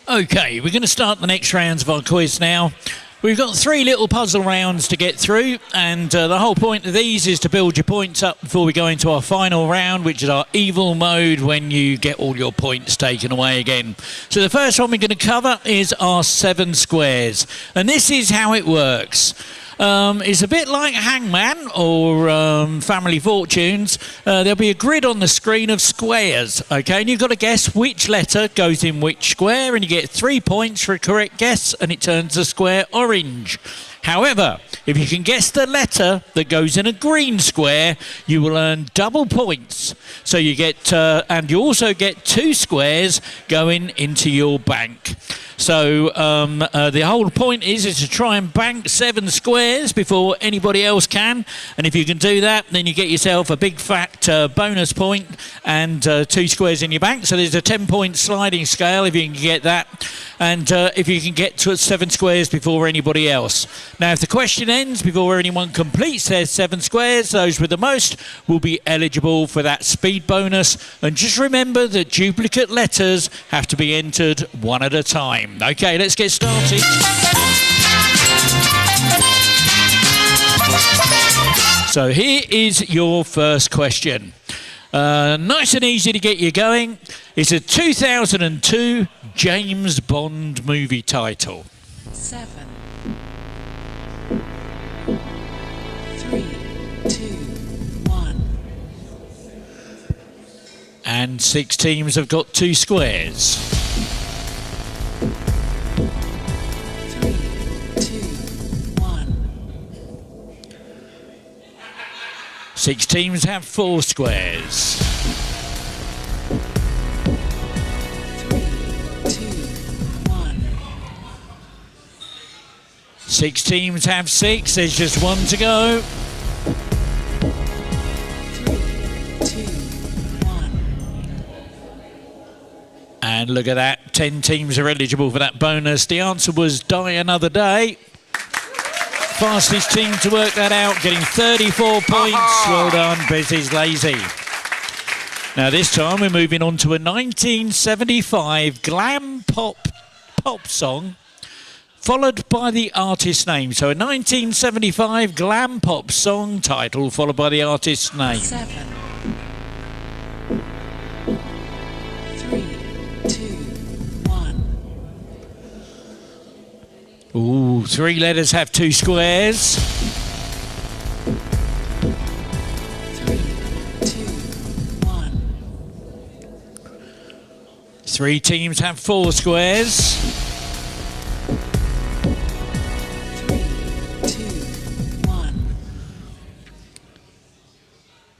Okay, we're going to start the next rounds of our quiz now. We've got 3 little puzzle rounds to get through, and the whole point of these is to build your points up before we go into our final round, which is our evil mode, when you get all your points taken away again. So the first one we're going to cover is our 7 squares, and this is how it works. It's a bit like Hangman or Family Fortunes. There'll be a grid on the screen of squares, okay? And you've got to guess which letter goes in which square, and you get 3 points for a correct guess, and it turns the square orange. However, if you can guess the letter that goes in a green square, you will earn double points. So you get, and you also get 2 squares going into your bank. So the whole point is to try and bank 7 squares before anybody else can. And if you can do that, then you get yourself a big fat bonus point and 2 squares in your bank. So there's a 10-point sliding scale if you can get that. And if you can get to 7 squares before anybody else. Now, if the question ends before anyone completes their 7 squares, those with the most will be eligible for that speed bonus. And just remember that duplicate letters have to be entered one at a time. Okay, let's get started. So here is your first question. Nice and easy to get you going. It's a 2002 James Bond movie title. 7, 3, 2, 1. And 6 teams have got 2 squares. 3, 2, 1. 6 teams have 4 squares. 6 teams have 6. There's just 1 to go. 3, 2, 1. And look at that. 10 teams are eligible for that bonus. The answer was Die Another Day. Fastest team to work that out, getting 34 points. Well done, Busy's Lazy. Now this time we're moving on to a 1975 glam pop song, followed by the artist's name. So a 1975 glam pop song title followed by the artist's name. 7, 3, 2, 1. Ooh, 3 letters have 2 squares. 3, 2, 1. 3 teams have 4 squares.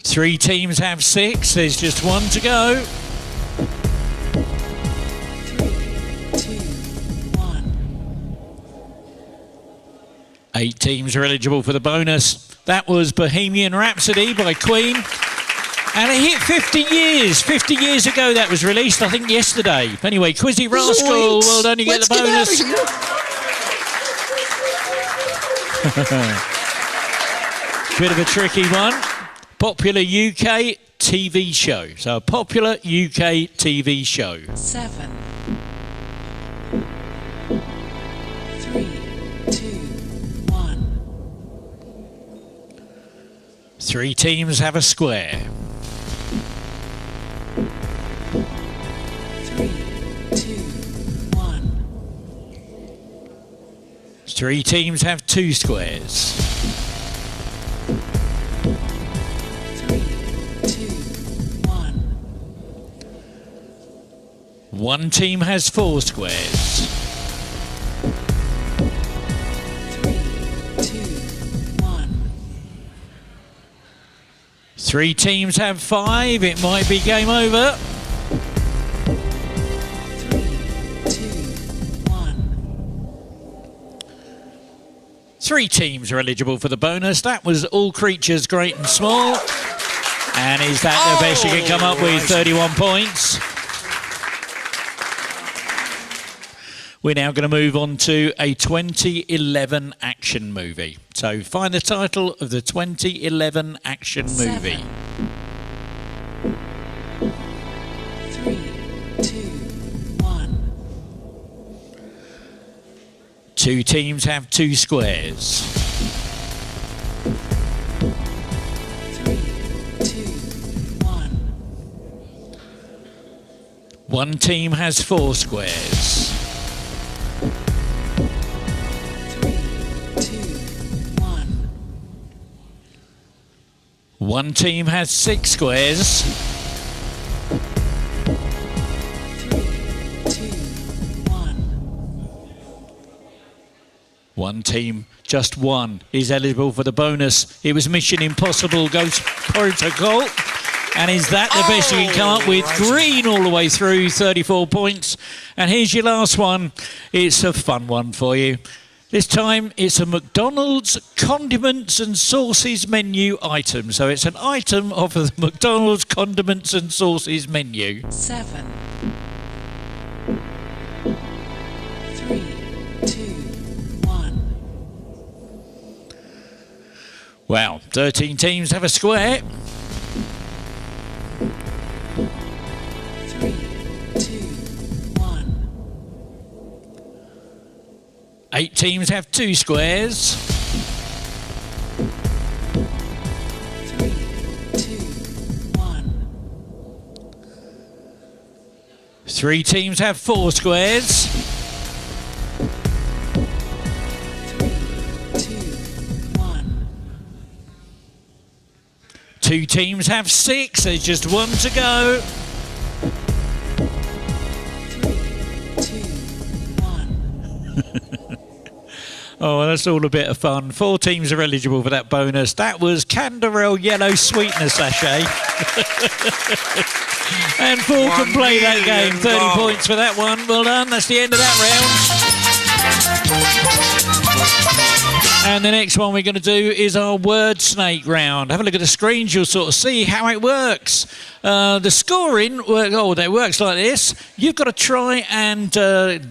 3 teams have 6. There's just 1 to go. 3, 2, 1. 8 teams are eligible for the bonus. That was Bohemian Rhapsody by Queen. And it hit 50 years. 50 years ago that was released, I think yesterday. Anyway, Quizzy Rascal, well done, you get the bonus. Bit of a tricky one. Popular UK TV show. So a popular UK TV show. 7, 3, 2, 1. 3 teams have a square. 3, 2, 1. 3 teams have 2 squares. 1 team has 4 squares. 3, 2, 1. 3 teams have 5. It might be game over. 3, 2, 1. 3 teams are eligible for the bonus. That was All Creatures Great and Small. And is that the best you can come up with? 31 points. We're now going to move on to a 2011 action movie. So find the title of the 2011 action movie. 7, 3, 2, 1. Two teams have 2 squares. 3, 2, 1. One team has 4 squares. 3, 2, 1. One team has 6 squares. 3, 2, 1. One team, just one, is eligible for the bonus. It was Mission Impossible Ghost Protocol. And is that the best you can come up with? Green all the way through, 34 points. And here's your last one. It's a fun one for you. This time, it's a McDonald's condiments and sauces menu item. So it's an item off of the McDonald's condiments and sauces menu. 7, 3, 2, 1. Wow, 13 teams have a square. 3, 2, 1. 8 teams have 2 squares. 3, 2, 1. 3 teams have 4 squares. 3, 2, 1. 2 teams have 6. There's just one to go. 3, 2, 1. Oh, that's all a bit of fun. 4 teams are eligible for that bonus. That was Canderel Yellow Sweetener Sachet. And 4 can play that game. 30 points for that one. Well done. That's the end of that round. And the next one we're going to do is our word snake round. Have a look at the screens. You'll sort of see how it works. The scoring, it works like this. You've got to try and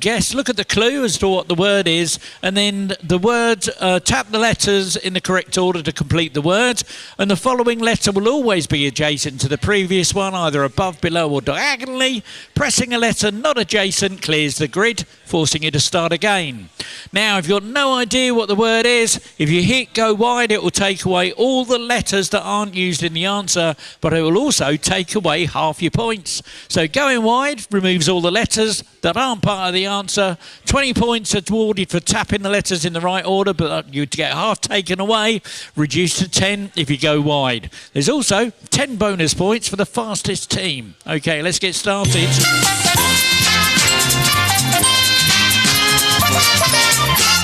guess, look at the clue as to what the word is, and then the word, tap the letters in the correct order to complete the word, and the following letter will always be adjacent to the previous one, either above, below, or diagonally. Pressing a letter not adjacent clears the grid, forcing you to start again. Now, if you've got no idea what the word is, if you hit go wide, it will take away all the letters that aren't used in the answer, but it will also take away half your points. So going wide removes all the letters that aren't part of the answer. 20 points are awarded for tapping the letters in the right order, but you'd get half taken away, reduced to 10 if you go wide. There's also 10 bonus points for the fastest team. Okay, let's get started.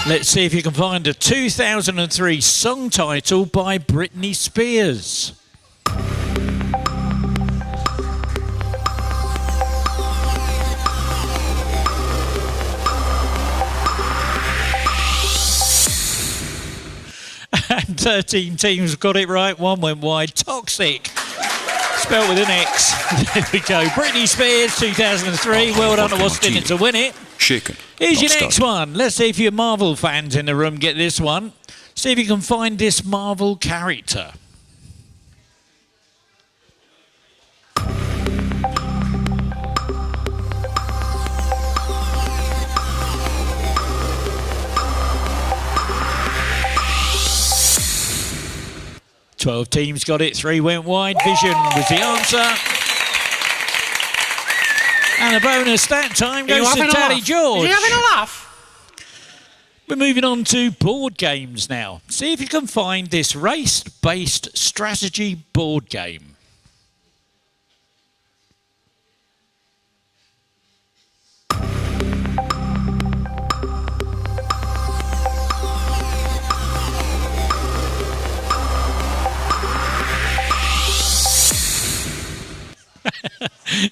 Let's see if you can find a 2003 song title by Britney Spears. And 13 teams got it right. 1 went wide. Toxic. Spelled with an X. There we go. Britney Spears, 2003. Well done to Austin to win it. Shaken. Here's your not next stunned. one. Let's see if your Marvel fans in the room get this one. See if you can find this Marvel character. Twelve teams got it. 3 went wide. Vision was the answer. And a bonus that time goes to Daddy George. Are you having a laugh? We're moving on to board games now. See if you can find this race-based strategy board game.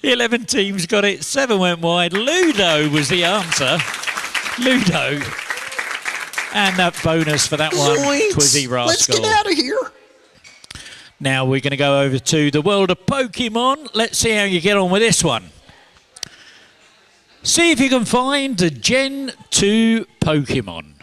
The 11 teams got it. 7 went wide. Ludo was the answer. Ludo. And that bonus for that one, Quizzy Rascal. Let's get out of here. Now we're going to go over to the world of Pokemon. Let's see how you get on with this one. See if you can find the Gen 2 Pokemon.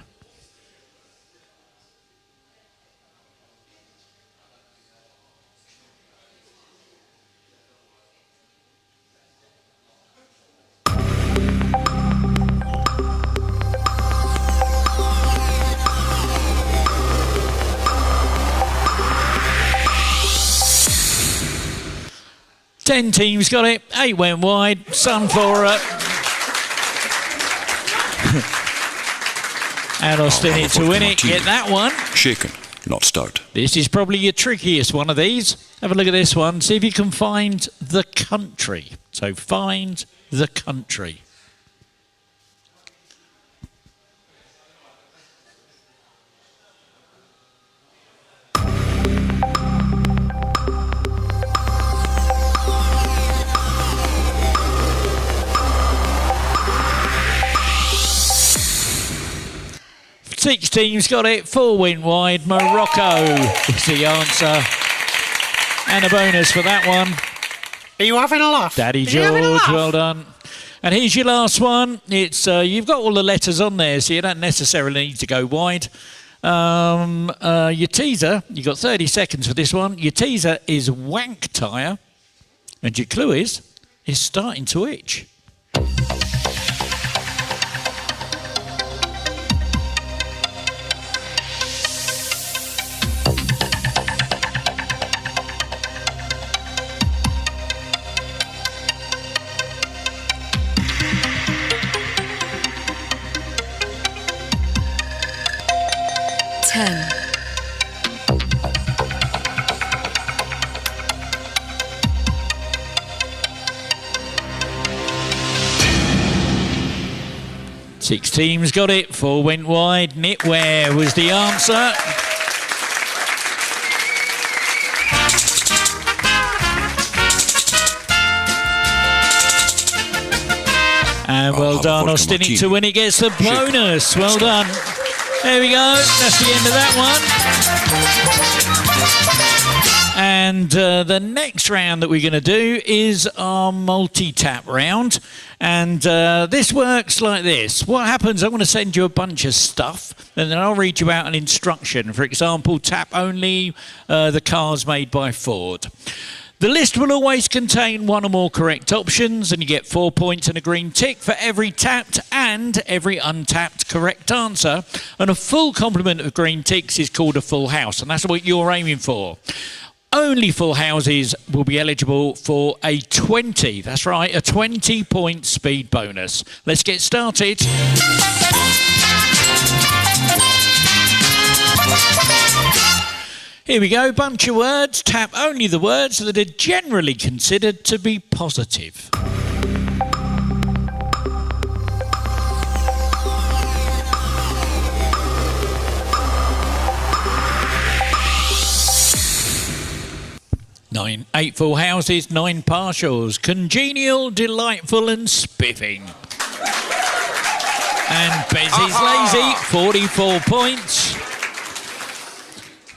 Ten teams got it, 8 went wide, Sunflora and Austin it to win it, get that one. Shaken, not start. This is probably your trickiest one of these. Have a look at this one, see if you can find the country. So find the country. Six teams got it, 4 went wide. Morocco is the answer. And a bonus for that one. Are you having a laugh? Daddy George, well done. And here's your last one. It's you've got all the letters on there, so you don't necessarily need to go wide. Your teaser, you've got 30 seconds for this one. Your teaser is wank tire. And your clue is starting to itch. Six teams got it, 4 went wide. Knitwear was the answer. And well done, Austin to win it gets the bonus. Well done. There we go, that's the end of that one. And the next round that we're going to do is our multi-tap round. And this works like this. What happens, I'm going to send you a bunch of stuff, and then I'll read you out an instruction. For example, tap only the cars made by Ford. The list will always contain 1 or more correct options, and you get 4 points and a green tick for every tapped and every untapped correct answer. And a full complement of green ticks is called a full house, and that's what you're aiming for. Only full houses will be eligible for a 20. That's right, a 20-point speed bonus. Let's get started. Here we go, bunch of words. Tap only the words that are generally considered to be positive. Eight full houses, 9 partials. Congenial, delightful and spiffing. And Bezzy's lazy, 44 points.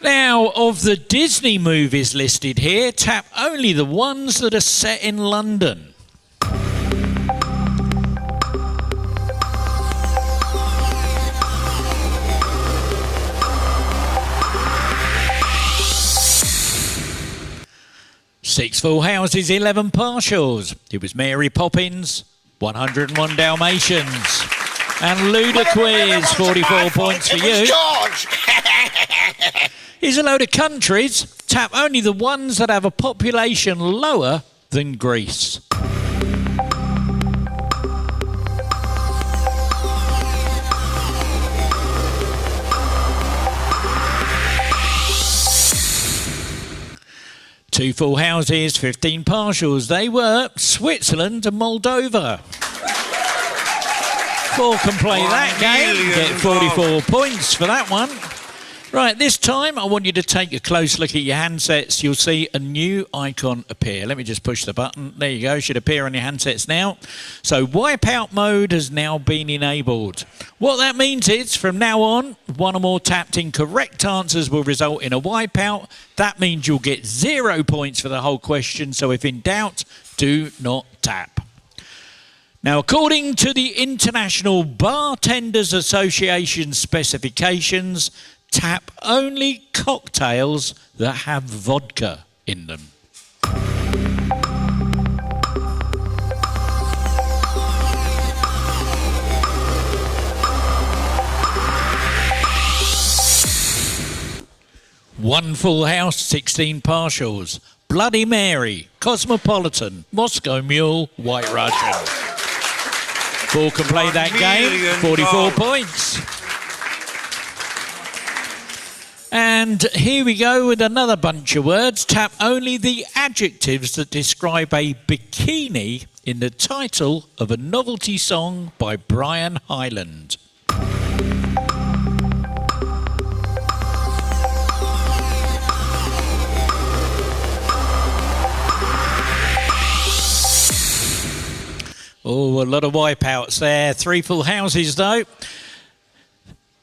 Now, of the Disney movies listed here, tap only the ones that are set in London. Six full houses, 11 partials. It was Mary Poppins, 101 Dalmatians. And Ludaquiz, 44 points for you. Here's a load of countries. Tap only the ones that have a population lower than Greece. Two full houses, 15 partials. They were Switzerland and Moldova. 4 can play that game. Get 44 points for that one. Right, this time I want you to take a close look at your handsets. You'll see a new icon appear. Let me just push the button. There you go, should appear on your handsets now. So Wipeout Mode has now been enabled. What that means is, from now on, 1 or more tapped incorrect answers will result in a wipeout. That means you'll get 0 points for the whole question, so if in doubt, do not tap. Now, according to the International Bartenders Association specifications, tap only cocktails that have vodka in them. One Full House, 16 partials. Bloody Mary, Cosmopolitan, Moscow Mule, White Russian. 4 can play that game, 44 points. And here we go with another bunch of words. Tap only the adjectives that describe a bikini in the title of a novelty song by Brian Hyland. Oh, a lot of wipeouts there. 3 full houses, though.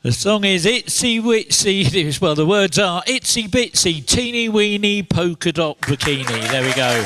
The song is Itsy Witsy. Well, the words are Itsy Bitsy, Teeny Weeny, Polka Dot Bikini. There we go.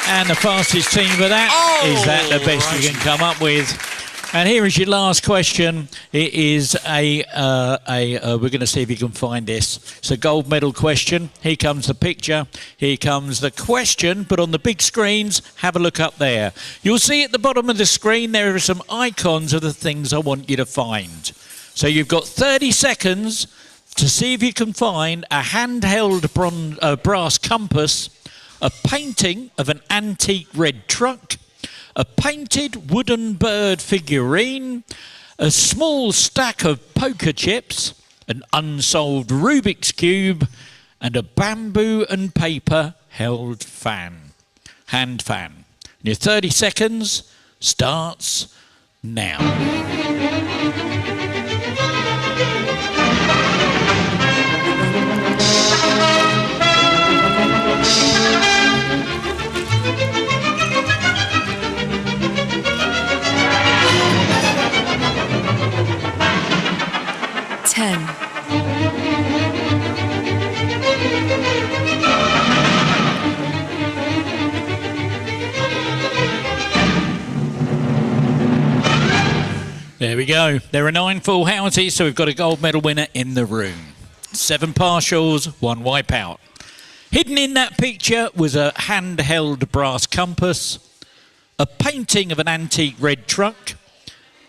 And the fastest team for that is that the best you can come up with. And here is your last question. It is we're going to see if you can find this. It's a gold medal question. Here comes the picture. Here comes the question. But on the big screens, have a look up there. You'll see at the bottom of the screen there are some icons of the things I want you to find. So you've got 30 seconds to see if you can find a handheld brass compass, a painting of an antique red truck, a painted wooden bird figurine, a small stack of poker chips, an unsolved Rubik's Cube, and a bamboo and paper hand fan. And your 30 seconds starts now. There we go. There are 9 full houses, so we've got a gold medal winner in the room. 7 partials, 1 wipeout. Hidden in that picture was a handheld brass compass, a painting of an antique red truck,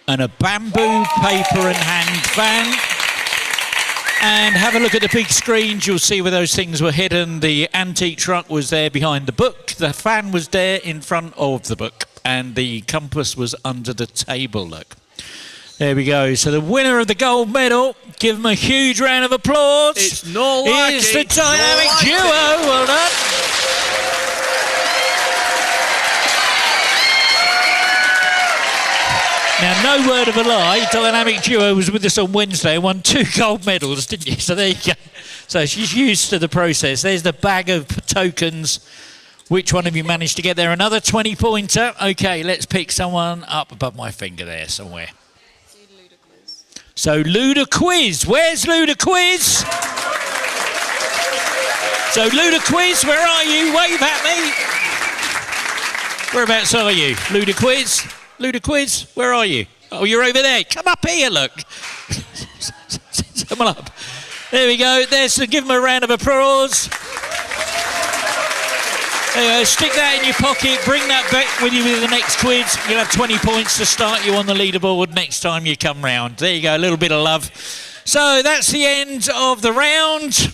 and a bamboo, paper and hand fan. And have a look at the big screens. You'll see where those things were hidden. The antique truck was there behind the book. The fan was there in front of the book. And the compass was under the table, look. There we go. So the winner of the gold medal, give them a huge round of applause. It's not like It's the dynamic duo. Well done. Now, no word of a lie, Dynamic Duo was with us on Wednesday and won 2 gold medals, didn't you? So there you go. So she's used to the process. There's the bag of tokens. Which one have you managed to get there? Another 20-pointer. OK, let's pick someone up above my finger there somewhere. So Ludaquiz. Where's Ludaquiz? So Ludaquiz, where are you? Wave at me. Whereabouts are you? Ludaquiz? Ludaquiz, where are you? Oh, you're over there. Come up here, look. Come on up. There we go. There's give them a round of applause. There you go. Stick that in your pocket. Bring that back with you with the next quiz. You'll have 20 points to start you on the leaderboard next time you come round. There you go. A little bit of love. So that's the end of the round.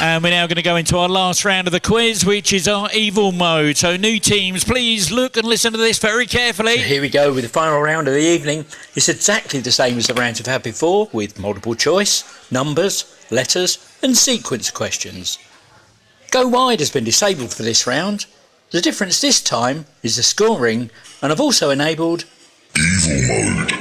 And we're now going to go into our last round of the quiz, which is our evil mode. So new teams, please look and listen to this very carefully. Here we go with the final round of the evening. It's exactly the same as the rounds we've had before, with multiple choice, numbers, letters and sequence questions. Go wide has been disabled for this round. The difference this time is the scoring, and I've also enabled Evil Mode.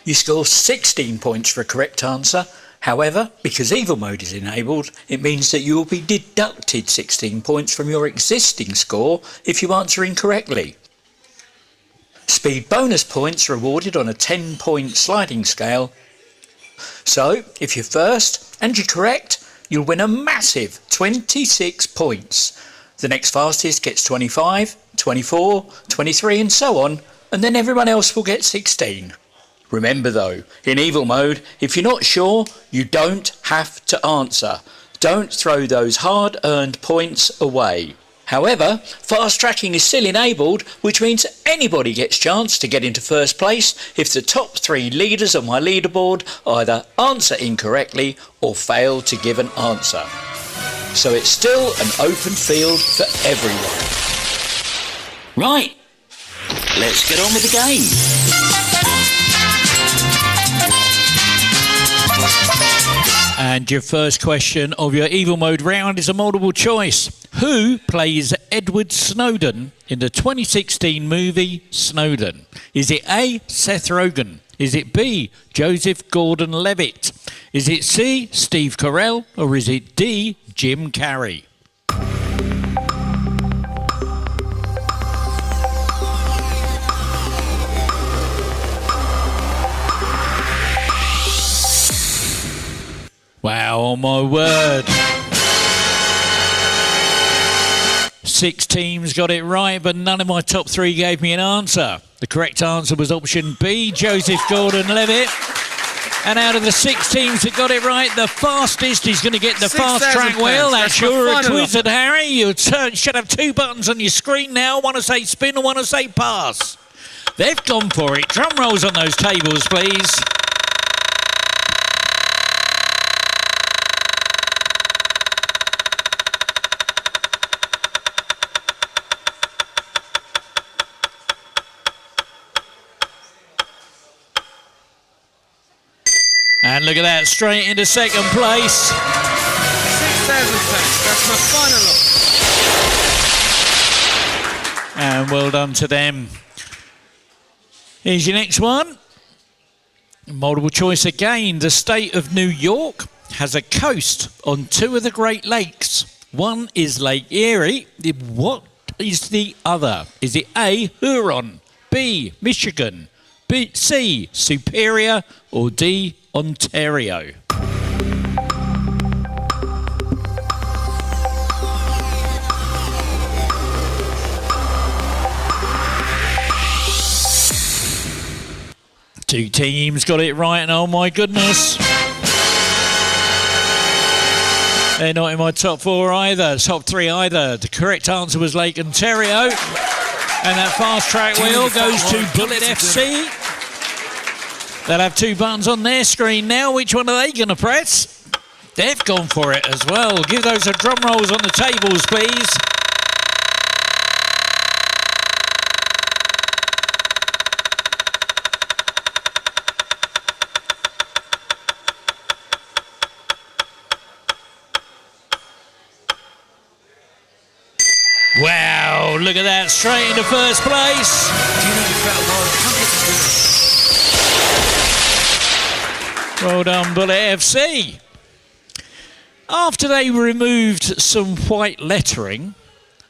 You score 16 points for a correct answer. However, because Evil Mode is enabled, it means that you will be deducted 16 points from your existing score if you answer incorrectly. Speed bonus points are awarded on a 10-point sliding scale. So, if you're first and you're correct, you'll win a massive 26 points. The next fastest gets 25, 24, 23 and so on, and then everyone else will get 16. Remember though, in evil mode, if you're not sure, you don't have to answer. Don't throw those hard-earned points away. However, fast tracking is still enabled, which means anybody gets a chance to get into first place if the top 3 leaders on my leaderboard either answer incorrectly or fail to give an answer. So it's still an open field for everyone. Right, let's get on with the game. And your first question of your evil mode round is a multiple choice. Who plays Edward Snowden in the 2016 movie Snowden? Is it A, Seth Rogen? Is it B, Joseph Gordon-Levitt? Is it C, Steve Carell? Or is it D, Jim Carrey? Wow, oh my word. 6 teams got it right, but none of my top 3 gave me an answer. The correct answer was option B, Joseph Gordon-Levitt. And out of the 6 teams that got it right, the fastest is going to get the fast track wheel. That's YerAQuizzardHarry. You should have 2 buttons on your screen now. One to say spin and one to say pass. They've gone for it. Drum rolls on those tables, please. And look at that, straight into second place. 6,000 thanks. That's my final offer. And well done to them. Here's your next one. Multiple choice again. The state of New York has a coast on 2 of the Great Lakes. One is Lake Erie. What is the other? Is it A, Huron, B, Michigan, B, C, Superior, or D, Ontario? Two teams got it right, and oh my goodness, they're not in my top 4 either, top 3 either. The correct answer was Lake Ontario, and that fast track wheel goes to Bullet FC. They'll have 2 buttons on their screen now. Which one are they going to press? They've gone for it as well. Give those a drum rolls on the tables, please. Wow, look at that, straight into first place. Well done, Bullet FC. After they removed some white lettering,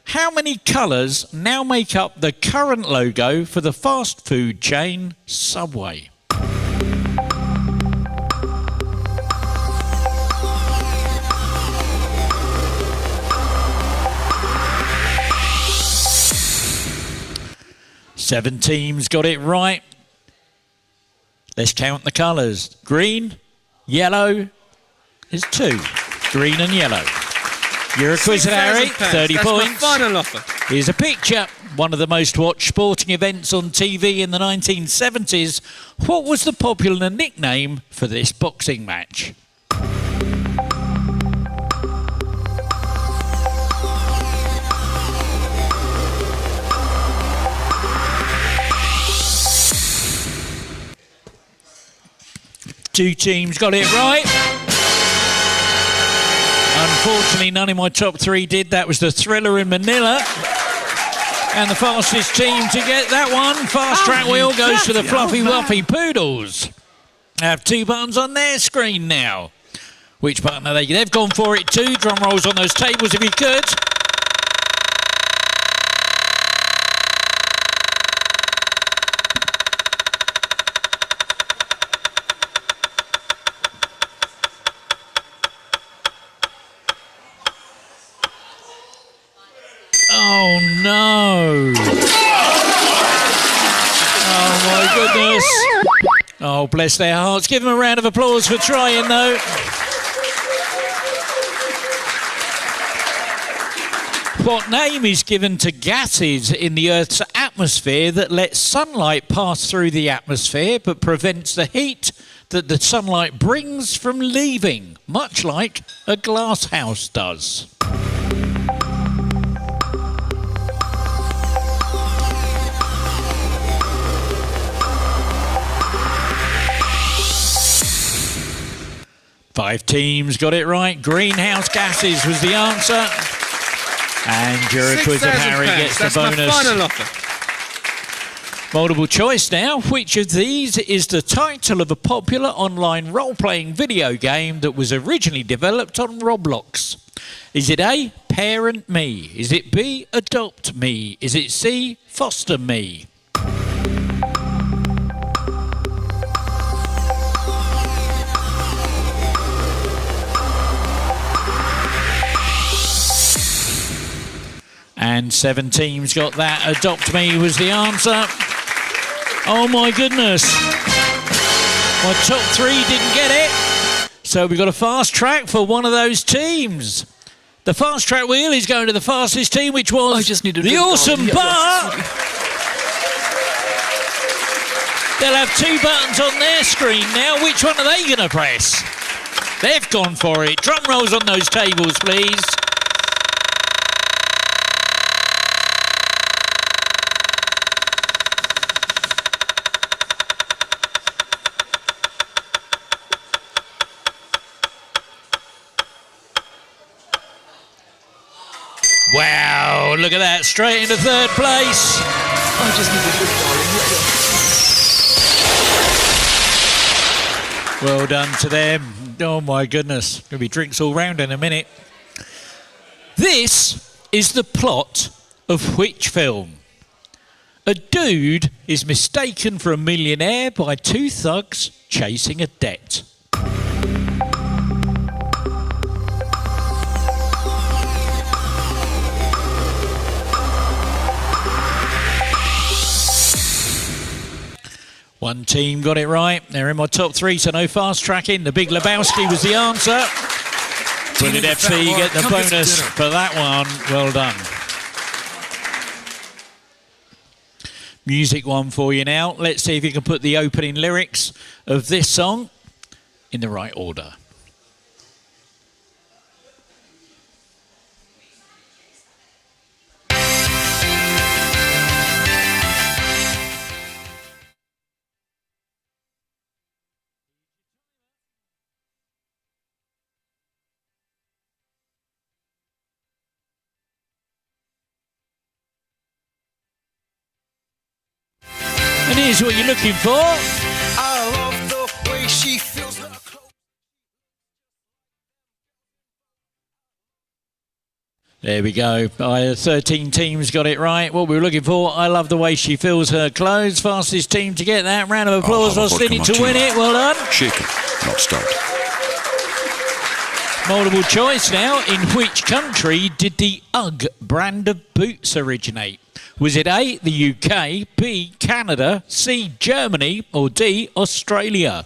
how many colours now make up the current logo for the fast food chain Subway? Seven teams got it right. Let's count the colours. Green, yellow is 2. Green and yellow. YerAQuizzardHarry, 30 points. Final offer. Here's a picture. One of the most watched sporting events on TV in the 1970s. What was the popular nickname for this boxing match? Two teams got it right. Unfortunately, none in my top 3 did. That was the Thriller in Manila. And the fastest team to get that one, fast track wheel, goes to the Fluffy Wuffy Poodles. They have 2 buttons on their screen now. Which button are they? They've gone for it too. Drum rolls on those tables if you could. Oh, no. Oh, my goodness. Oh, bless their hearts. Give them a round of applause for trying, though. What name is given to gases in the Earth's atmosphere that let sunlight pass through the atmosphere but prevents the heat that the sunlight brings from leaving, much like a glass house does? Five teams got it right. Greenhouse gases was the answer. And YerAQuizzardHarry gets the bonus. My final offer. Multiple choice now. Which of these is the title of a popular online role-playing video game that was originally developed on Roblox? Is it A, Parent Me? Is it B, Adopt Me? Is it C, Foster Me? And 7 teams got that. Adopt Me was the answer. Oh my goodness. My top 3 didn't get it. So we've got a fast track for one of those teams. The fast track wheel is going to the fastest team, which was the Awesome Bar. They'll have 2 buttons on their screen now. Which one are they going to press? They've gone for it. Drum rolls on those tables, please. Wow, look at that, straight into 3rd place. I just need a good bowling. Well done to them. Oh my goodness, going to be drinks all round in a minute. This is the plot of which film? A dude is mistaken for a millionaire by 2 thugs chasing a debt. One team got it right. They're in my top 3, so no fast tracking. The Big Lebowski was the answer. Bullet FC get the bonus for that one. Well done. Music one for you now. Let's see if you can put the opening lyrics of this song in the right order. And here's what you're looking for. I love the way she feels her clothes. There we go. 13 teams got it right. What we were looking for. I love the way she fills her clothes. Fastest team to get that. Round of applause for Stinny to win it. Well done. Shaken, not start. Multiple choice now. In which country did the UGG brand of boots originate? Was it A, the UK, B, Canada, C, Germany, or D, Australia?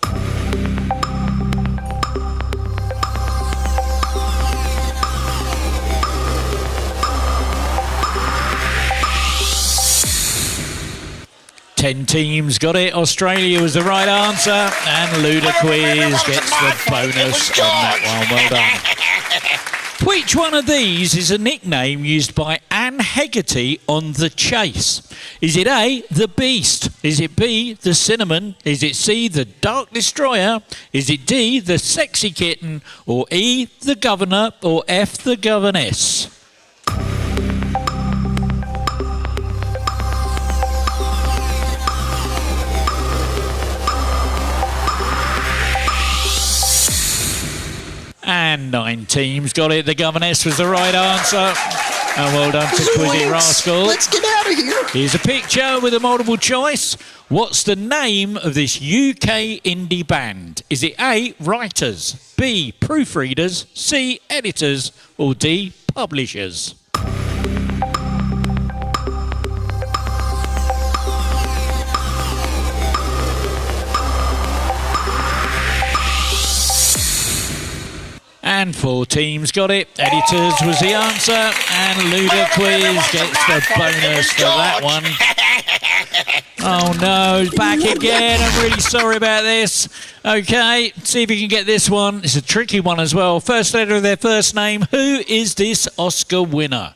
Ten teams got it. Australia was the right answer. And Ludacris gets the bonus on that one. Well done. Which one of these is a nickname used by Anne Hegarty on The Chase? Is it A, the Beast? Is it B, the Cinnamon? Is it C, the Dark Destroyer? Is it D, the Sexy Kitten? Or E, the Governor? Or F, the Governess? And 9 teams got it. The Governess was the right answer. And well done to Quizzy Rascal. Let's get out of here. Here's a picture with a multiple choice. What's the name of this UK indie band? Is it A, writers, B, proofreaders, C, editors, or D, publishers? And 4 teams got it. Editors was the answer. And LudaQuiz gets the bonus for that one. Oh no, back again. I'm really sorry about this. Okay, see if you can get this one. It's a tricky one as well. First letter of their first name. Who is this Oscar winner?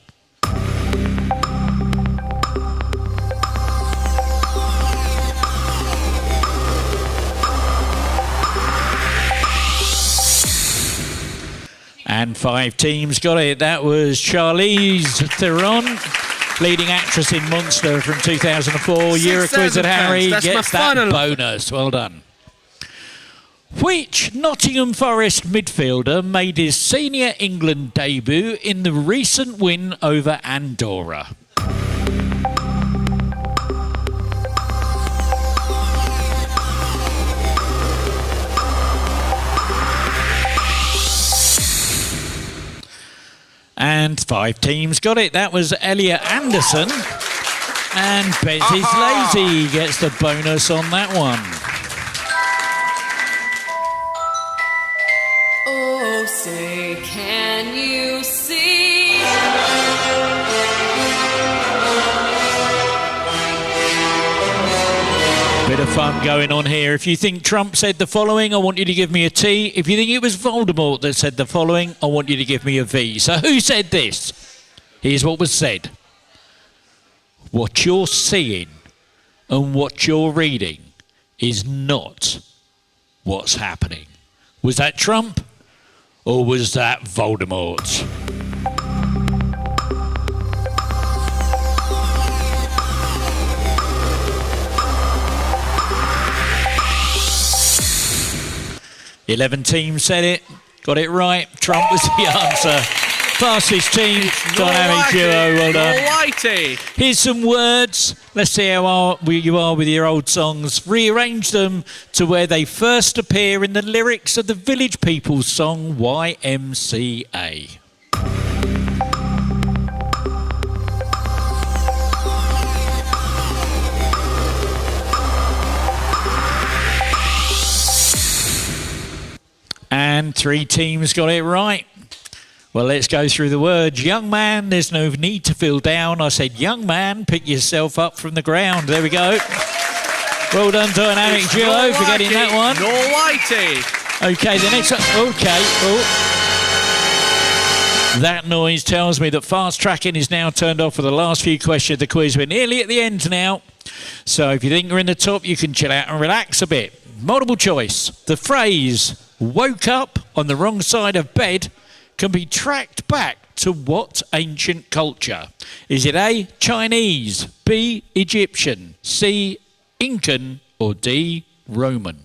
And 5 teams got it. That was Charlize Theron, leading actress in Monster from 2004. YerAQuizzardHarry gets that bonus. Well done. Which Nottingham Forest midfielder made his senior England debut in the recent win over Andorra? And 5 teams got it. That was Elliot Anderson. And Betty's Lazy gets the bonus on that one. Oh, say, can you see? Bit of fun going on here. If you think Trump said the following, I want you to give me a T. If you think it was Voldemort that said the following, I want you to give me a V. So who said this? Here's what was said. What you're seeing and what you're reading is not what's happening. Was that Trump or was that Voldemort? The 11 teams said it, got it right. Trump was the answer. Fastest team, dynamic duo, well done. Alrighty. Here's some words. Let's see how you are with your old songs. Rearrange them to where they first appear in the lyrics of the Village People's song YMCA. And 3 teams got it right. Well, let's go through the words. Young man, there's no need to feel down. I said, young man, pick yourself up from the ground. There we go. Well done, dynamic duo, for getting that one. Alrighty. Okay, the next one. Okay. Oh. That noise tells me that fast tracking is now turned off for the last few questions of the quiz. We're nearly at the end now. So if you think you're in the top, you can chill out and relax a bit. Multiple choice. The phrase, woke up on the wrong side of bed, can be tracked back to what ancient culture? Is it A, Chinese, B, Egyptian, C, Incan, or D, Roman?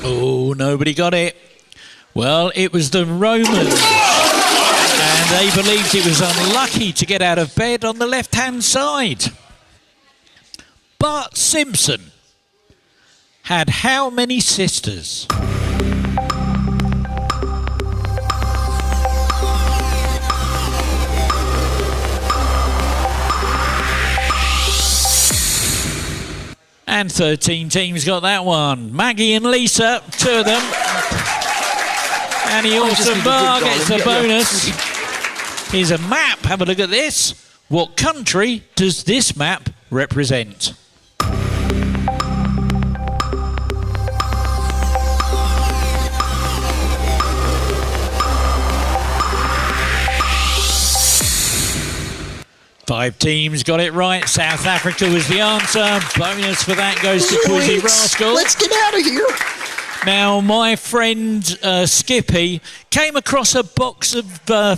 Oh, nobody got it. Well, it was the Romans. And they believed it was unlucky to get out of bed on the left-hand side. Bart Simpson had how many sisters? And 13 teams got that one. Maggie and Lisa, 2 of them. Annie Orson-Barr gets a bonus. Here's a map. Have a look at this. What country does this map represent? Five teams got it right. South Africa was the answer. Bonus for that goes to Quizzy Rascal. Let's get out of here. Now, my friend Skippy came across a box of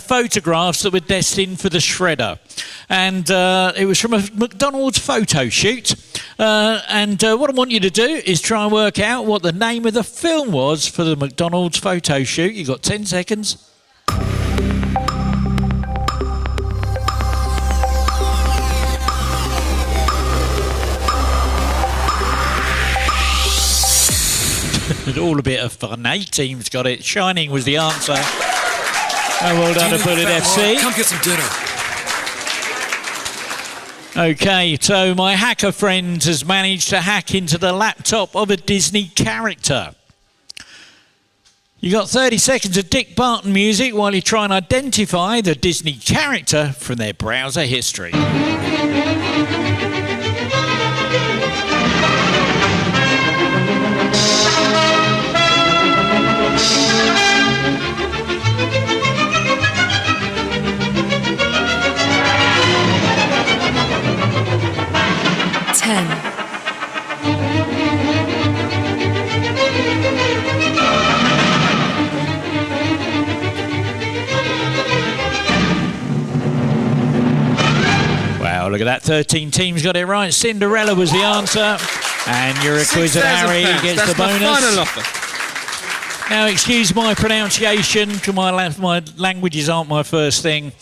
photographs that were destined for the shredder. And it was from a McDonald's photo shoot. And what I want you to do is try and work out what the name of the film was for the McDonald's photo shoot. You've got 10 seconds. All a bit of fun. 8 teams got it. Shining was the answer. Oh, well done to Bullet FC. Come get some dinner. Okay, so my hacker friend has managed to hack into the laptop of a Disney character. You got 30 seconds of Dick Barton music while you try and identify the Disney character from their browser history. Wow, look at that. 13 teams got it right. Cinderella was the answer. And YerAQuizzardHarry gets the bonus. My final offer. Now, excuse my pronunciation, because my languages aren't my first thing.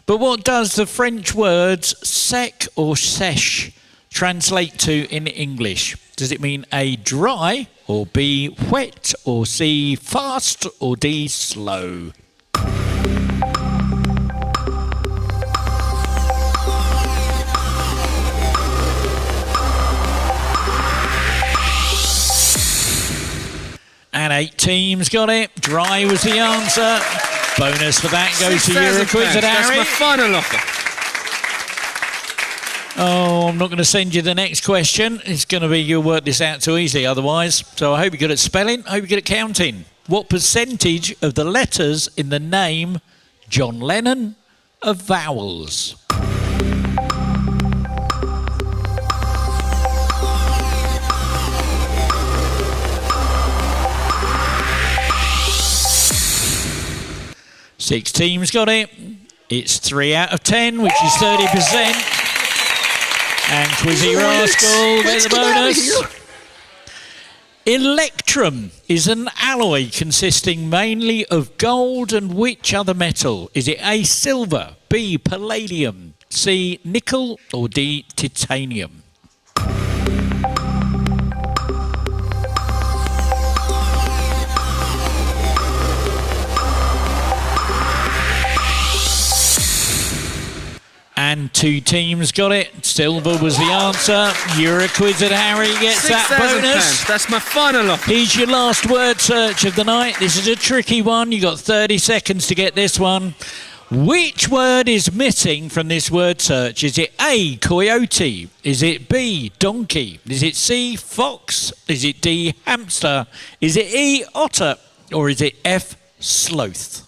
But what does the French words sec or sèche translate to in English? Does it mean A, dry, or B, wet, or C, fast, or D, slow? And 8 teams got it. Dry was the answer. Bonus for that goes to YerAQuizzardHarry. That's my final offer. Oh, I'm not going to send you the next question. It's going to be you'll work this out too easily otherwise. So I hope you're good at spelling. I hope you're good at counting. What percentage of the letters in the name John Lennon are vowels? Six teams got it. It's 3 out of 10, which is 30%. And Quizzy Rascal gets the bonus. Electrum is an alloy consisting mainly of gold and which other metal? Is it A, silver, B, palladium, C, nickel, or D, titanium? And 2 teams got it. Silver was the answer. YerAQuizzardHarry gets that bonus. That's my final offer. Here's your last word search of the night. This is a tricky one. You got 30 seconds to get this one. Which word is missing from this word search? Is it A, coyote? Is it B, donkey? Is it C, fox? Is it D, hamster? Is it E, otter? Or is it F, sloth?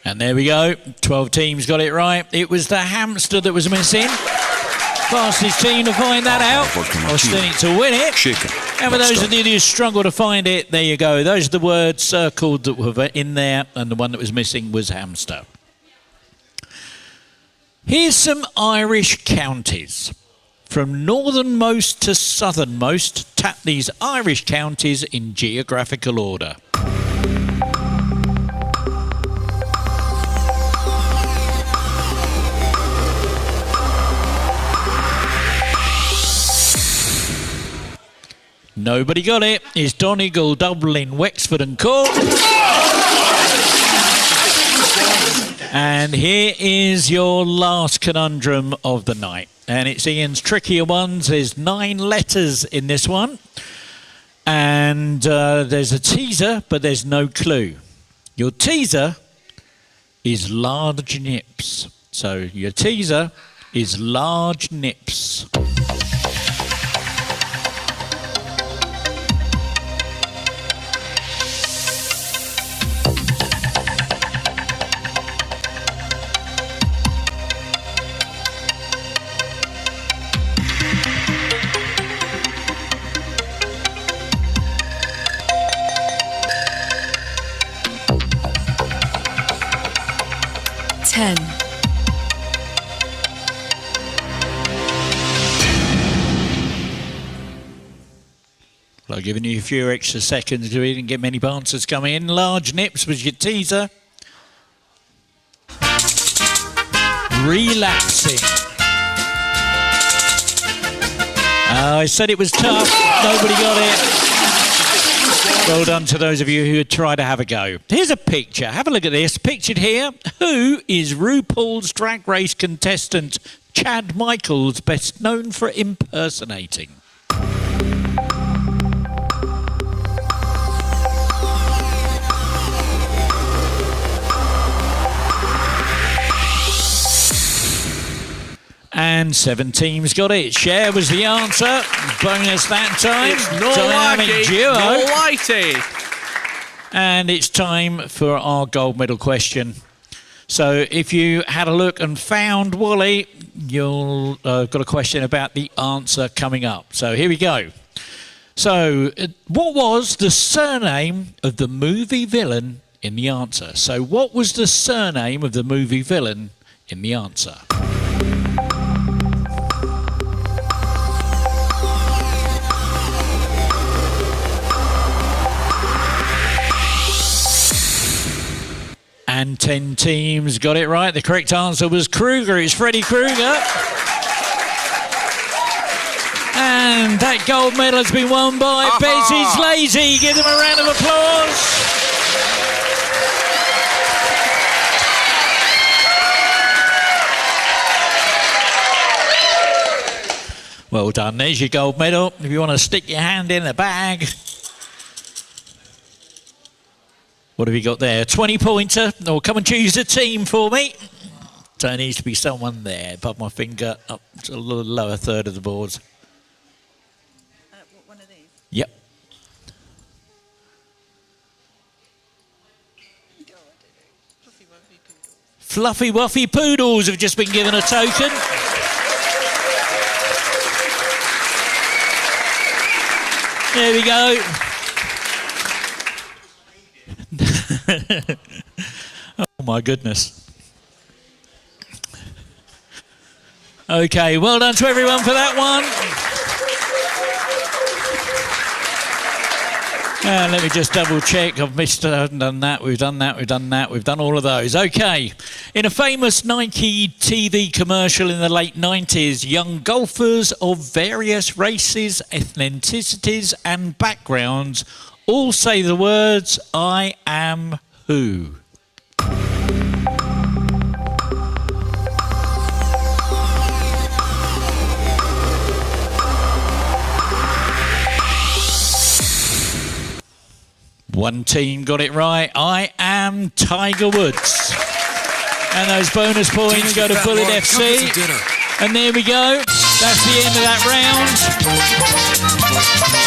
And there we go. 12 teams got it right. It was the hamster that was missing. Fastest team to find that out. Or still need to win it. And for those of you who struggle to find it, there you go. Those are the words circled that were in there, and the one that was missing was hamster. Here's some Irish counties. From northernmost to southernmost, tap these Irish counties in geographical order. Nobody got it. It's Donegal, Dublin, Wexford and Cork. And here is your last conundrum of the night. And it's Ian's trickier ones. There's 9 letters in this one. And there's a teaser, but there's no clue. Your teaser is large nips. So your teaser is large nips. So giving you a few extra seconds. We didn't get many answers coming in. Large Nips was your teaser. Relapsing. I said it was tough. Nobody got it. Well done to those of you who had tried to have a go. Here's a picture. Have a look at this. Pictured here. Who is RuPaul's Drag Race contestant Chad Michaels best known for impersonating? And 7 teams got it. Cher was the answer. Bonus that time. It's no Dynamic Whitey. duo. No Whitey. And it's time for our gold medal question. So if you had a look and found Wally, you'll got a question about the answer coming up. So here we go. So what was the surname of the movie villain in the answer? So what was the surname of the movie villain in the answer? And 10 teams got it right. The correct answer was Kruger. It's Freddy Krueger. And that gold medal has been won by Betsy's Lazy. Give them a round of applause. Well done. There's your gold medal. If you want to stick your hand in the bag. What have you got there? 20-pointer. Oh, come and choose a team for me. So there needs to be someone there. Above my finger, up to the lower third of the boards. One of these? Yep. Fluffy Wuffy Poodles have just been given a token. There we go. Oh my goodness. Okay, well done to everyone for that one. And let me just double check. I've missed, I haven't done that. We've done that. We've done that. We've done all of those. Okay. In a famous Nike TV commercial in the late 90s, young golfers of various races, ethnicities, and backgrounds all say the words, "I am who?" One team got it right. I am Tiger Woods. And those bonus points go to Bullet FC. And there we go. That's the end of that round.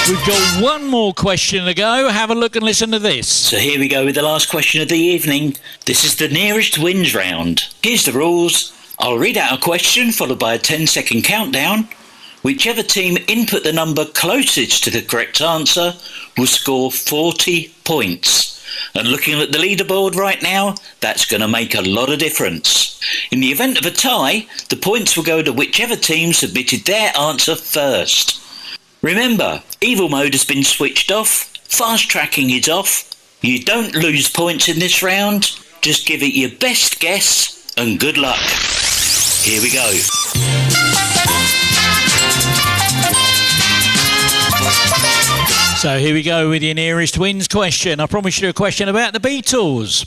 We've got one more question to go. Have a look and listen to this. So here we go with the last question of the evening. This is the nearest wins round. Here's the rules. I'll read out a question followed by a 10-second countdown. Whichever team input the number closest to the correct answer will score 40 points. And looking at the leaderboard right now, that's going to make a lot of difference. In the event of a tie, the points will go to whichever team submitted their answer first. Remember, evil mode has been switched off, fast tracking is off. You don't lose points in this round, just give it your best guess and good luck. Here we go. So here we go with your nearest wins question. I promised you a question about the Beatles.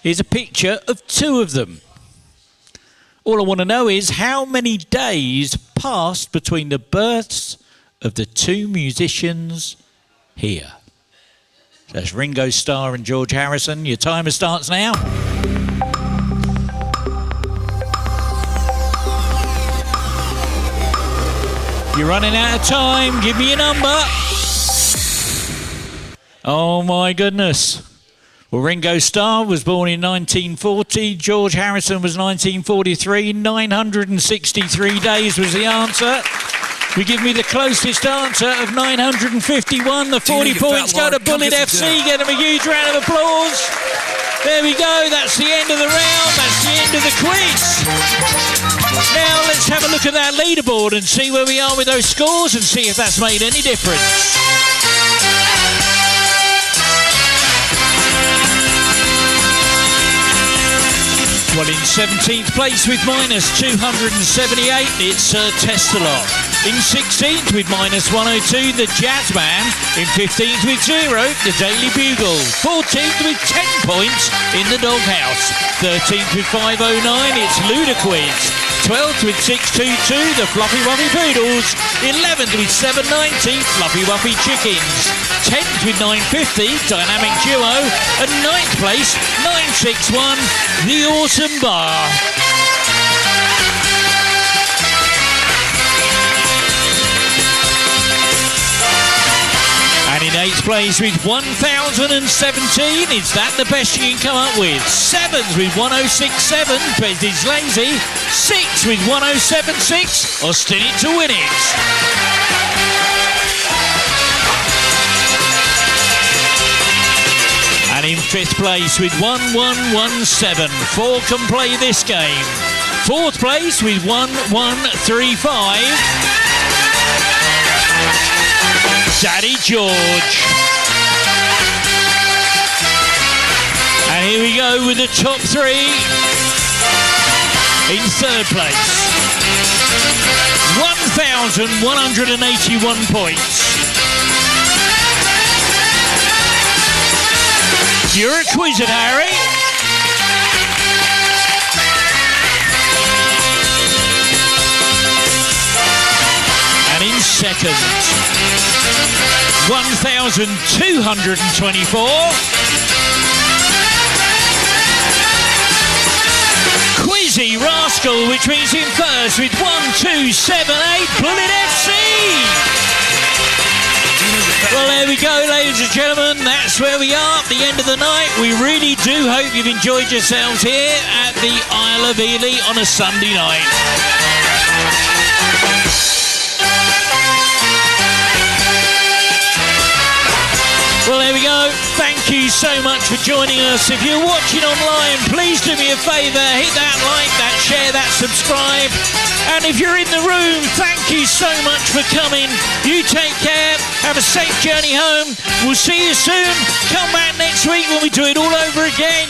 Here's a picture of 2 of them. All I want to know is how many days passed between the births of the 2 musicians here. So that's Ringo Starr and George Harrison. Your timer starts now. You're running out of time. Give me a number. Oh my goodness. Well, Ringo Starr was born in 1940. George Harrison was 1943. 963 days was the answer. You give me the closest answer of 951. The 40 points go to Bullet FC. Get them a huge round of applause. There we go. That's the end of the round. That's the end of the quiz. Now let's have a look at that leaderboard and see where we are with those scores and see if that's made any difference. Well, in 17th place with minus 278, it's Sir Testalot. In 16th with minus 102, the Jazzman. In 15th with 0, the Daily Bugle. 14th with 10 points in the Doghouse. 13th with 509, it's Ludaquiz. 12th with 622, the Fluffy Wuffy Poodles. 11th with 790, Fluffy Wuffy Chickens. 10th with 950, Dynamic Duo. And 9th place, 961, the Awesome Bar. And in 8th place with 1,017, is that the best you can come up with? 7th with 1067, Bezzy's Lazy. 6th with 1076, Austin It to Win It. And in 5th place with 1117, 4 can play this game. 4th place with 1135, Daddy George. And here we go with the top 3. In 3rd place, 1,181 points. YerAQuizzardHarry. And in 2nd, 1,224. Quizzy Rascal, which means in first with 1278, Bullet FC. Well, there we go, ladies and gentlemen. That's where we are at the end of the night. We really do hope you've enjoyed yourselves here at the Isle of Ely on a Sunday night. Well, there we go. Thank you so much for joining us. If you're watching online, please do me a favour. Hit that like, that share, that subscribe. And if you're in the room, thank you so much for coming. You take care. Have a safe journey home. We'll see you soon. Come back next week when we do it all over again.